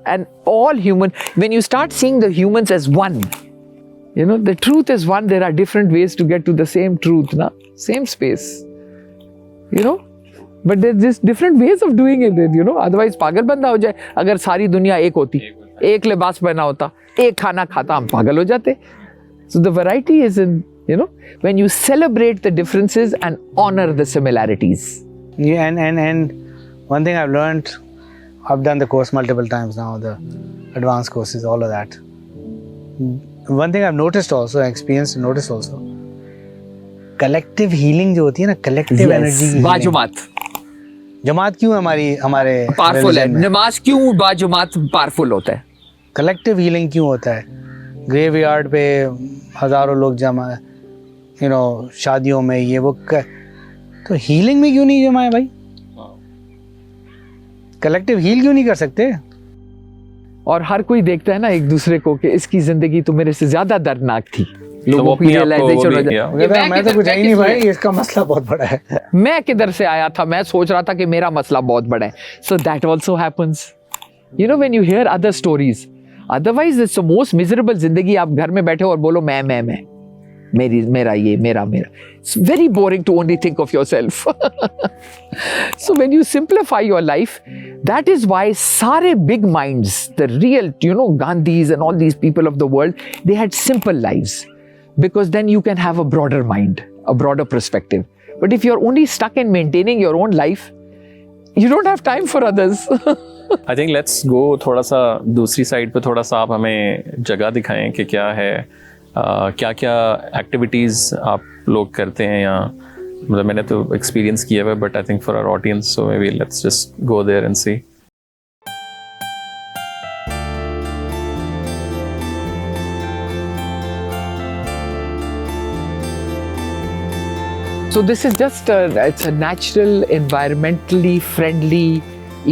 And all human, when you start seeing the humans as one, the truth is one, there are different ways to get to the same truth, na? Same space. But there's just different ways of doing it, Otherwise, पागल बंदा हो जाए, अगर सारी दुनिया एक होती, एक लिबास पहना होता, एक खाना खाता, हम पागल हो जाते. So the variety is in, when you celebrate the differences and honor the similarities. Yeah, and one thing I've learned, I've done the course multiple times now, the advanced courses, all of that. One thing I've noticed also, experienced and noticed also, collective healing जो होती है ना, collective energy healing. बाजुमात. जमात क्यों हमारे powerful है? नमाज क्यों बाजुमात powerful होता है? कलेक्टिव हीलिंग क्यों होता है? ग्रेवयार्ड पे हजारों लोग जमा, शादियों में ये वो तो हीलिंग में क्यों नहीं जमा है भाई? कलेक्टिव हील क्यों नहीं कर सकते? और हर कोई देखता है ना एक दूसरे को कि इसकी जिंदगी तो मेरे से ज्यादा दर्दनाक थी। वो लोगों की अपने आप को वो रियलाइजेशन भी हो किया। जाती मैं तो कुछ है ही नहीं भाई, इसका मसला बहुत बड़ा है। मैं किधर से आया था, मैं सोच रहा था कि मेरा मसला बहुत बड़ा है। So that also happens, you know, when you here other stories. Otherwise it's the most miserable जिंदगी। आप घर में बैठे हो और बोलो मैं मेरी, मेरा ये, मेरा। It's very boring to only think of yourself. So when you simplify your life, that is why सारे big minds, the real, you know, Gandhis and all these people of the world, they had simple lives. Because then you can have a broader mind, a broader perspective. But if you're only stuck in maintaining your own life, you don't have time for others. I think let's go थोड़ा सा दूसरी side पे, थोड़ा सा आप हमें जगह दिखाएं कि क्या है, क्या क्या एक्टिविटीज़ आप लोग करते हैं यहाँ। मतलब मैंने तो एक्सपीरियंस किया हुआ, but I think for our audience, so maybe let's just go there and see. So this is just it's a natural, environmentally friendly,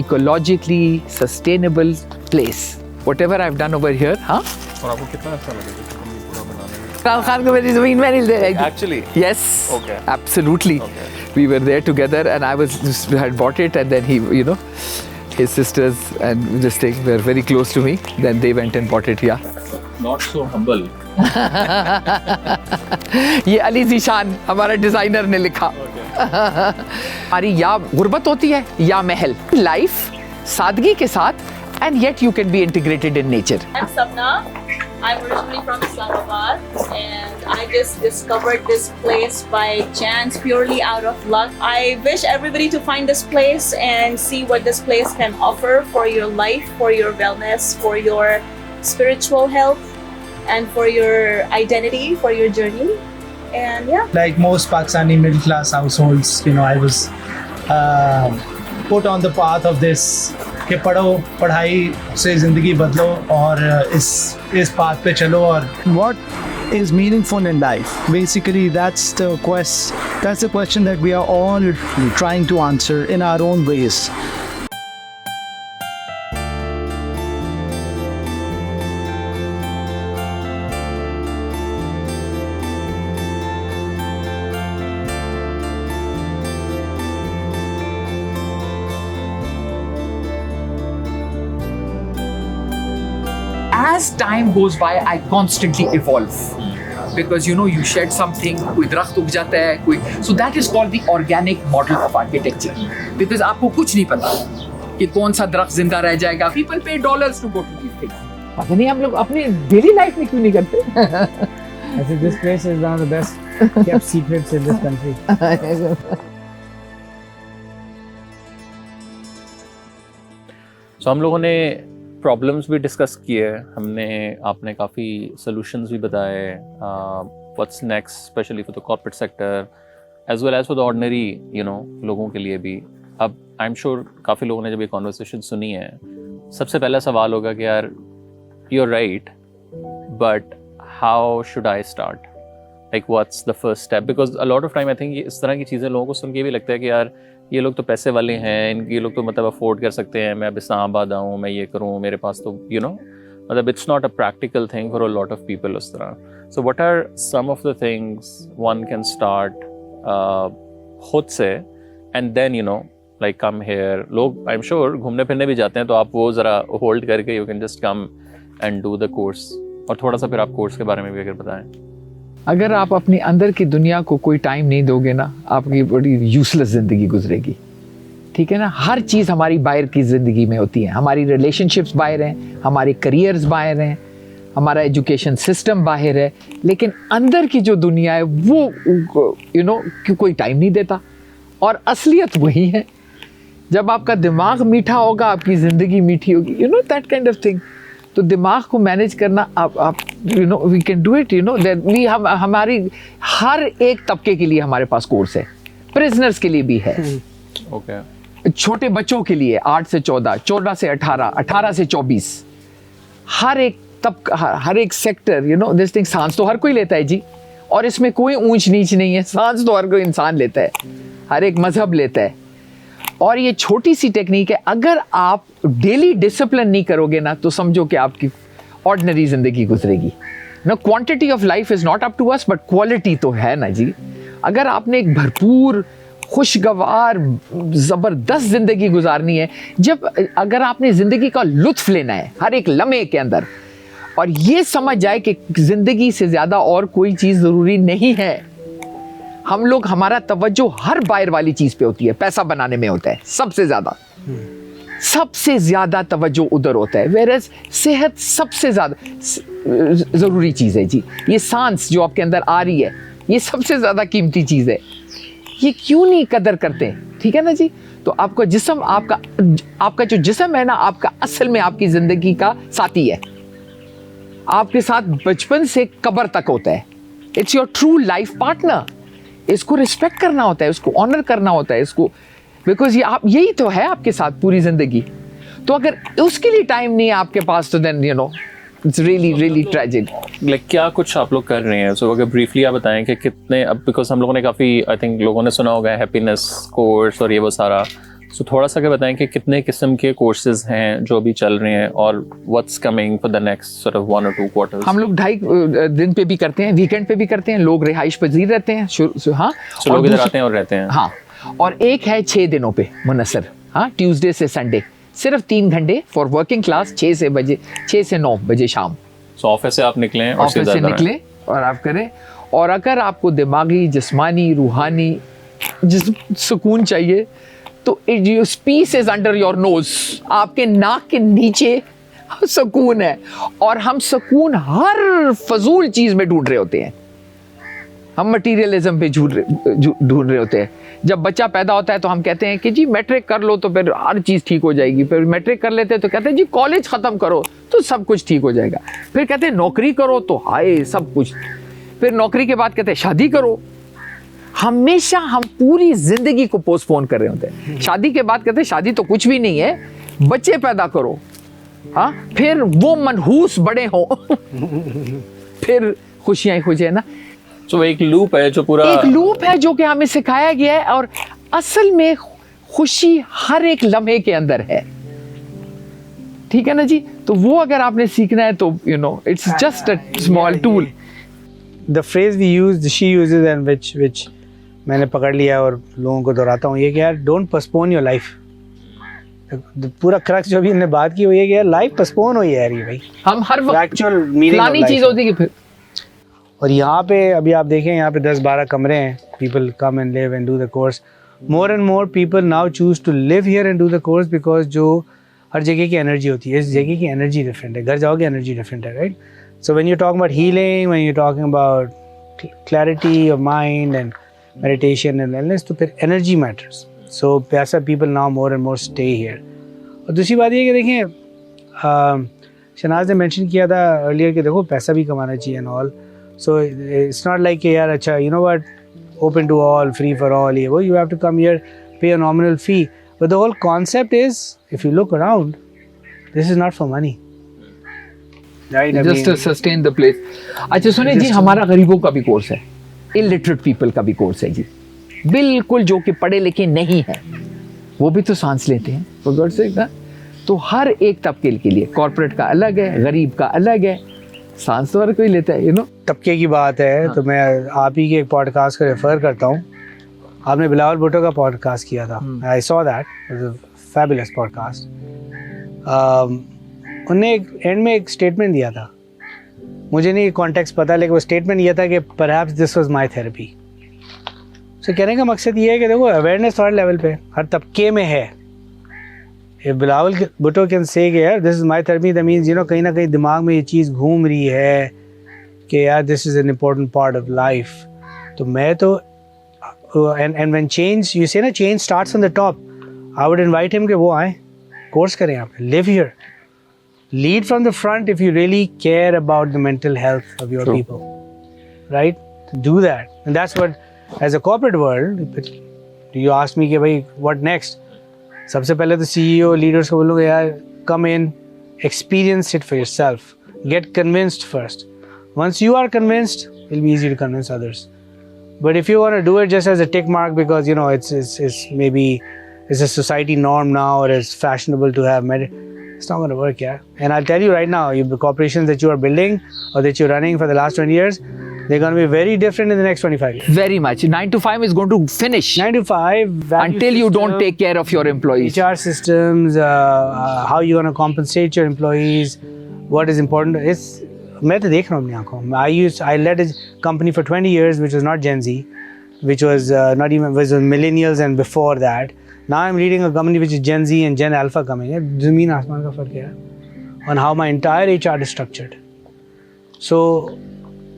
ecologically sustainable place. Whatever I've done over here, huh? और आपको कितना अच्छा लगा पूरा बनाने में? Imran Khan को मेरी ज़मीन में नहीं दे। Actually? Yes. Okay. Absolutely. Okay. We were there together, and I had bought it, and then he, you know, his sisters and this thing were very close to me. Then they went and bought it. Yeah. Not so humble. ये अली ज़ीशान हमारा designer ने लिखा। हमारी या गुर्बत होती है या महल। लाइफ सादगी के साथ, and yet you can be integrated in nature. I'm Sapna. I'm originally from Islamabad, and I just discovered this place by chance, purely out of luck. I wish everybody to find this place and see what this place can offer for your life, for your wellness, for your spiritual health, and for your identity, for your journey. And yeah. Like most Pakistani middle class households, you know, I was put on the path of this कि पढ़ो, पढ़ाई से ज़िंदगी बदलो और इस path पे चलो। और What is meaningful in life? Basically, that's the question that we are all trying to answer in our own ways. As time goes by, I constantly evolve. Because you know, you shed something, कोई दरख्त उग जाता है, कोई, so that is called the organic model of architecture. Because आपको कुछ नहीं पता कि कौन सा दरख्त जिंदा रह जाएगा. People pay dollars to go to these things. पता नहीं हम लोग अपनी डेली लाइफ में क्यों नहीं करते? I think this place is one of the best kept secrets in this country. सो हम लोगों ने प्रॉब्लम्स भी डिस्कस किए, हमने आपने काफ़ी सॉल्यूशंस भी बताए, what's next specially for the corporate sector as well as for the ordinary, you know, लोगों के लिए भी। अब आई एम श्योर काफ़ी लोगों ने जब ये कॉन्वर्सेशन सुनी है, सबसे पहला सवाल होगा कि यार you are right, but how should I start, like what's the first step? Because a lot of time I think इस तरह की चीज़ें लोगों को सुन के भी लगता है कि यार ये लोग तो पैसे वाले हैं, ये लोग तो मतलब अफोर्ड कर सकते हैं, मैं अब इस्लामाबाद आऊँ, मैं ये करूँ, मेरे पास तो यू नो, मतलब it's not a practical thing for a lot of people उस तरह। So what are some of the things one can start खुद से, and then you know like come here. लोग आई एम श्योर घूमने फिरने भी जाते हैं, तो आप वो ज़रा होल्ड करके you can just come and do the course. और थोड़ा सा फिर आप कोर्स के बारे में भी अगर बताएं। अगर आप अपनी अंदर की दुनिया को कोई टाइम नहीं दोगे ना, आपकी बड़ी यूजलेस ज़िंदगी गुजरेगी। ठीक है ना? हर चीज़ हमारी बाहर की ज़िंदगी में होती है, हमारी रिलेशनशिप्स बाहर हैं, हमारे करियर्स बाहर हैं, हमारा एजुकेशन सिस्टम बाहर है, लेकिन अंदर की जो दुनिया है वो यू नो कोई टाइम नहीं देता। और असलियत वही है, जब आपका दिमाग मीठा होगा आपकी ज़िंदगी मीठी होगी, you know that kind of thing. तो दिमाग को मैनेज करना आप you know we can do it, you know that we हमारी हर एक तबके के लिए हमारे पास कोर्स है। प्रिजनर्स के लिए भी है, ओके, छोटे बच्चों के लिए 8 से 14, 14 से 18, 18 से 24, हर एक sector, you know this thing. सांस तो हर कोई लेता है जी, और इसमें कोई ऊंच नीच नहीं है, सांस तो हर कोई इंसान लेता है, हर एक मजहब लेता है। और ये छोटी सी टेक्निक है, अगर आप डेली डिसिप्लिन नहीं करोगे ना तो समझो कि आपकी ऑर्डिनरी जिंदगी गुजरेगी ना। Quantity of life is not up to us, but quality तो है ना जी। अगर आपने एक भरपूर खुशगवार ज़बरदस्त ज़िंदगी गुजारनी है, अगर आपने ज़िंदगी का लुत्फ लेना है हर एक लम्हे के अंदर, और ये समझ जाए कि ज़िंदगी से ज़्यादा और कोई चीज़ ज़रूरी नहीं है। हम लोग, हमारा तवज्जो हर बाहर वाली चीज़ पे होती है, पैसा बनाने में होता है सबसे ज़्यादा तवज्जो उधर होता है। वेरएज़ सेहत सबसे ज़्यादा ज़रूरी चीज़ है जी। ये सांस जो आपके अंदर आ रही है, ये सबसे ज़्यादा कीमती चीज़ है। ये क्यों नहीं कदर करते हैं? ठीक है ना जी। तो आपका जिस्म, आपका जो जिस्म है ना, आपका असल में आपकी ज़िंदगी का साथी है, आपके साथ बचपन से कब्र तक होता है। It's your true life partner. इसको रिस्पेक्ट करना होता है, उसको ऑनर करना होता है, इसको, बिकॉज यही तो है आपके साथ पूरी जिंदगी। तो अगर उसके लिए टाइम नहीं है आपके पास, तो then you know it's really tragic. Like क्या कुछ आप लोग कर रहे हैं? सो अगर ब्रीफली आप बताएं कि कितने, अब बिकॉज हम लोगों ने काफ़ी, आई थिंक लोगों ने सुना होगा हैप्पीनेस कोर्स और ये वो सारा, सो थोड़ा सा क्या बताएं कि कितने किस्म के कोर्सेज हैं जो अभी चल रहे हैं, और what's coming for the next sort of 1 or 2 quarters? हम लोग 2.5 दिन पे भी करते हैं, वीकेंड पे भी करते हैं। लोग रिहाइश पजीर रहते हैं, हाँ, so लोग इधर आते हैं और रहते हैं। हाँ, और एक है 6 दिनों पे मुनसर, हाँ, ट्यूसडे से संडे, सिर्फ 3 घंटे फॉर वर्किंग क्लास, 6 से 9 बजे शाम। सो ऑफिस से आप निकलें और ऑफिस से निकलें और आप करें। और अगर आपको दिमागी, जिस्मानी, रूहानी सुकून चाहिए, तो peace is under your nose, आपके नाक के नीचे सुकून है। और हम सुकून हर फजूल चीज में ढूंढ रहे होते हैं, हम मटीरियलिज्म पे ढूंढ रहे होते हैं। जब बच्चा पैदा होता है तो हम कहते हैं कि जी मैट्रिक कर लो तो फिर हर चीज़ ठीक हो जाएगी। फिर मैट्रिक कर लेते हैं तो कहते हैं जी कॉलेज ख़त्म करो तो सब कुछ ठीक हो जाएगा। फिर कहते हैं नौकरी करो तो हाय सब कुछ। फिर नौकरी के बाद कहते हैं शादी करो। हमेशा हम पूरी ज़िंदगी को पोस्टपोन कर रहे होते हैं। शादी के बाद कहते हैं शादी तो कुछ भी नहीं है, बच्चे पैदा करो, हाँ, फिर वो मनहूस बड़े हो फिर खुशियाँ ही खुशियाँ ना। तो एक लूप है जो पूरा एक लूप है जो कि हमें सिखाया गया है, और असल में खुशी हर एक लम्हे के अंदर है। ठीक है ना जी। तो वो अगर आपने सीखना है तो you know it's just a small tool. The phrase we use, she uses, and which मैंने पकड़ लिया और लोगों को दोहराता हूँ, ये कि यार डोंट पोस्टपोन योर लाइफ। पूरा क्रक्स जो भी हमने बात की वो ये कि यार लाइफ पोस्टपोन हुई है यार, ये भाई हम हर वक्त एक्चुअल मीनिंग फलानी चीज होती है। फिर और यहाँ पे अभी आप देखें, यहाँ पे 10-12 कमरे हैं, people come and live and do the course. More and more people now choose to live here and do the course, because जो हर जगह की एनर्जी होती है, इस जगह की एनर्जी डिफरेंट है, घर जाओगे एनर्जी डिफरेंट है, right? So when you're talking about healing, when you're talking about clarity of mind and meditation and wellness, तो फिर energy matters. So पैसा people now more and more stay here. और दूसरी बात ये कि देखें, शनाज ने मेंशन किया था earlier कि देखो पैसा भी कमाना चाहिए and all. So it's not like कि यार अच्छा you know what, open to all, free for all, ये वो, you have to come here, pay a nominal fee. But the whole concept is, if you look around, this is not for money. Just sustain the place. अच्छा सुने जी, हमारा गरीबों का भी course है, illiterate people का भी कोर्स है जी, बिल्कुल जो कि पढ़े लिखे नहीं है वो भी तो सांस लेते हैं फॉर गॉड सेक ना। तो हर एक तबके के लिए कॉर्पोरेट का अलग है, गरीब का अलग है, सांस तो हर कोई लेता है, यू नो। तबके की बात है तो मैं आप ही के एक पॉडकास्ट को रेफर करता हूँ। आपने बिलावल भुट्टो का पॉडकास्ट किया था, I saw that, fabulous podcast. उन्होंने एक एंड में एक स्टेटमेंट दिया था, मुझे नहीं कॉन्टेक्स्ट पता, लेकिन वो स्टेटमेंट ये था कि perhaps this was my therapy. So कहने का मकसद ये है कि देखो अवेयरनेस हर लेवल पे, हर तबके में है। If Bilawal Bhutto can say कि यार this is my therapy, that means you know कहीं ना कहीं दिमाग में ये चीज़ घूम रही है कि यार this is an important part of life. तो मैं तो एंड व्हेन चेंज यू से ना, change starts on the top, I would invite him कि वो आए, कोर्स करें यहाँ पे, live here, lead from the front if you really care about the mental health of your people, right? Do that. And that's what, as a corporate world, you ask me कि भाई what next? सबसे पहले तो CEO leaders को बोलूँगा यार come in, experience it for yourself, get convinced first. Once you are convinced, it'll be easy to convince others. But if you want to do it just as a tick mark because you know it's maybe it's a society norm now, or it's fashionable to have it's not going to work, yeah. And I'll tell you right now, the corporations that you are building or that you're running for the last 20 years, they're going to be very different in the next 25 years. Very much. 9 to 5 is going to finish 9 to 5 value until you don't system, take care of your employees. HR systems, how you're going to compensate your employees, what is important. It's मैं तो देख रहा हूँ अपनी आँखों में. I led a company for 20 years which was not Gen Z, which was not even was millennials and before that. Now I'm leading a company which is Gen Z and Gen Alpha coming. ज़मीन आसमान का फर्क है on how my entire HR is structured. So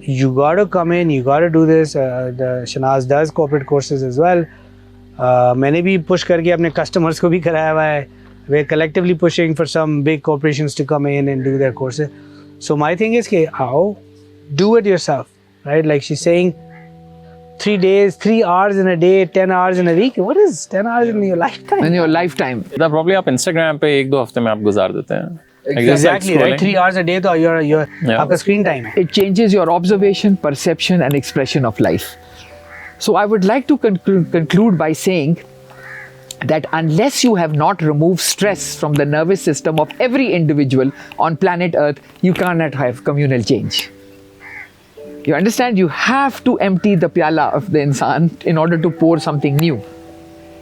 you got to come in, you got to do this. The Shanaz does corporate courses as well. मैंने भी push करके अपने customers को भी कराया हुआ है. We're collectively pushing for some big corporations to come in and do their courses. So my thing is, how do it yourself, right? Like she's saying, 3 days, 3 hours in a day, 10 hours in a week. What is 10 hours in your lifetime? In your lifetime. Probably आप Instagram पे 1-2 हफ्ते में आप गुजार देते हैं. Exactly, right? 3 hours a day तो your आपका screen time है. It changes your observation, perception and expression of life. So I would like to conclude by saying that unless you have not removed stress from the nervous system of every individual on planet Earth, you cannot have communal change. You understand? You have to empty the pyala of the insan in order to pour something new.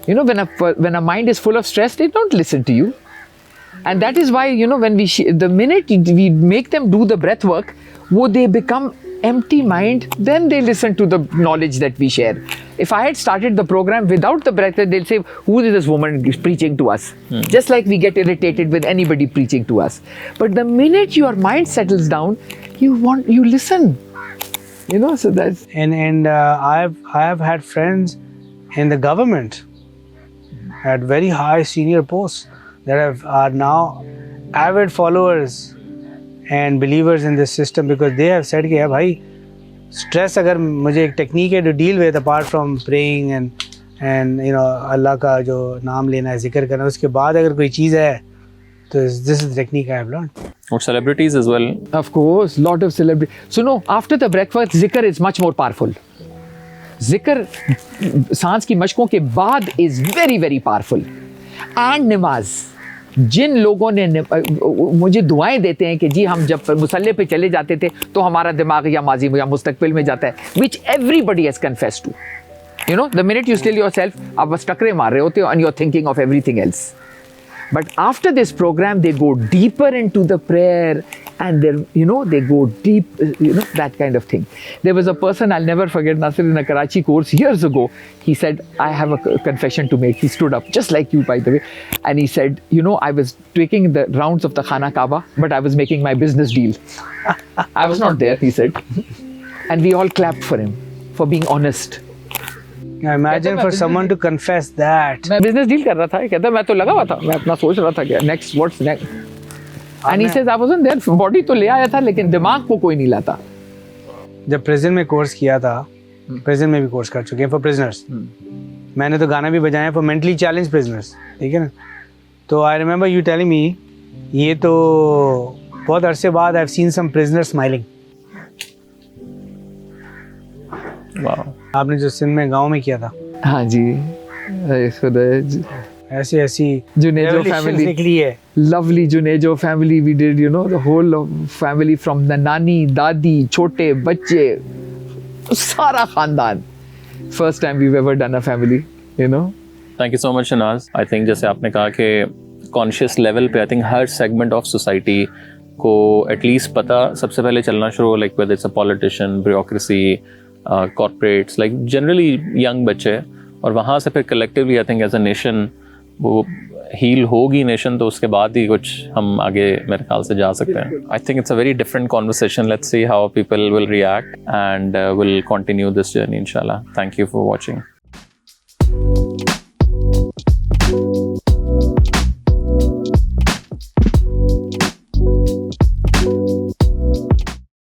You know, when a mind is full of stress, they don't listen to you. And that is why, you know, when the minute we make them do the breath work, they become empty mind, then they listen to the knowledge that we share. If I had started the program without the breath, they'll say, who is this woman preaching to us? Just like we get irritated with anybody preaching to us. But the minute your mind settles down, you listen. You know, so that's... And I have had friends in the government at very high senior posts that are now avid followers and believers in this system, because they have said कि यार भाई stress अगर मुझे एक technique है to deal with apart from praying and you know अल्लाह का जो नाम लेना है, जिक्र करना, उसके बाद अगर कोई चीज़ है तो this is the technique I have learned. Or celebrities as well. Of course, lot of celebrities. So no, after the breakfast, zikr is much more powerful. Zikr, सांस की मशकों के बाद is very, very powerful. And namaaz. जिन लोगों ने मुझे दुआएं देते हैं कि जी हम जब मुसल्ले पे चले जाते थे तो हमारा दिमाग या माजी या मुस्तकबिल में जाता है, which everybody has confessed to. You know, the minute you still yourself, आप बस टकरे मार रहे होते हो and you're thinking of everything else. But after this program, they go deeper into the prayer and they go deep, that kind of thing. There was a person I'll never forget, Nasir, in a Karachi course years ago. He said, I have a confession to make. He stood up, just like you, by the way. And he said, I was taking the rounds of the Khana Kaaba, but I was making my business deal. I was not there, he said. And we all clapped for him, for being honest. Now imagine for someone to confess that. मैं business deal कर रहा था, कहता मैं तो लगा हुआ था, मैं अपना सोच रहा था क्या next, what's next. And he says I wasn't there, body तो ले आया था लेकिन दिमाग को कोई नहीं लाता. जब prison में कोर्स किया था, prison में भी कोर्स कर चुके हैं for prisoners. मैंने तो गाना भी बजाया for mentally challenged prisoners, ठीक है ना? तो I remember you telling me, ये तो बहुत अरसे बाद I've seen some prisoners smiling. Wow. आपने जो सिंध में गांव में किया था, हाँ जी, ऐसी Junejo family निकली है. Lovely Junejo family, we did, the whole family from the nani, dadi, छोटे बच्चे, सारा खानदान. First time we've ever done a family, Thank you so much, Shanaz. I think जैसे आपने कहा कि conscious level पे I think her segment of society को at least पता सबसे पहले चलना शुरू हो, like whether it's a politician, bureaucracy, corporates, like generally young बच्चे, और वहाँ से फिर collectively I think as a nation वो heal होगी nation, तो उसके बाद ही कुछ हम आगे मेरे ख्याल से जा सकते हैं. I think it's a very different conversation. Let's see how people will react and will continue this journey, inshallah. Thank you for watching.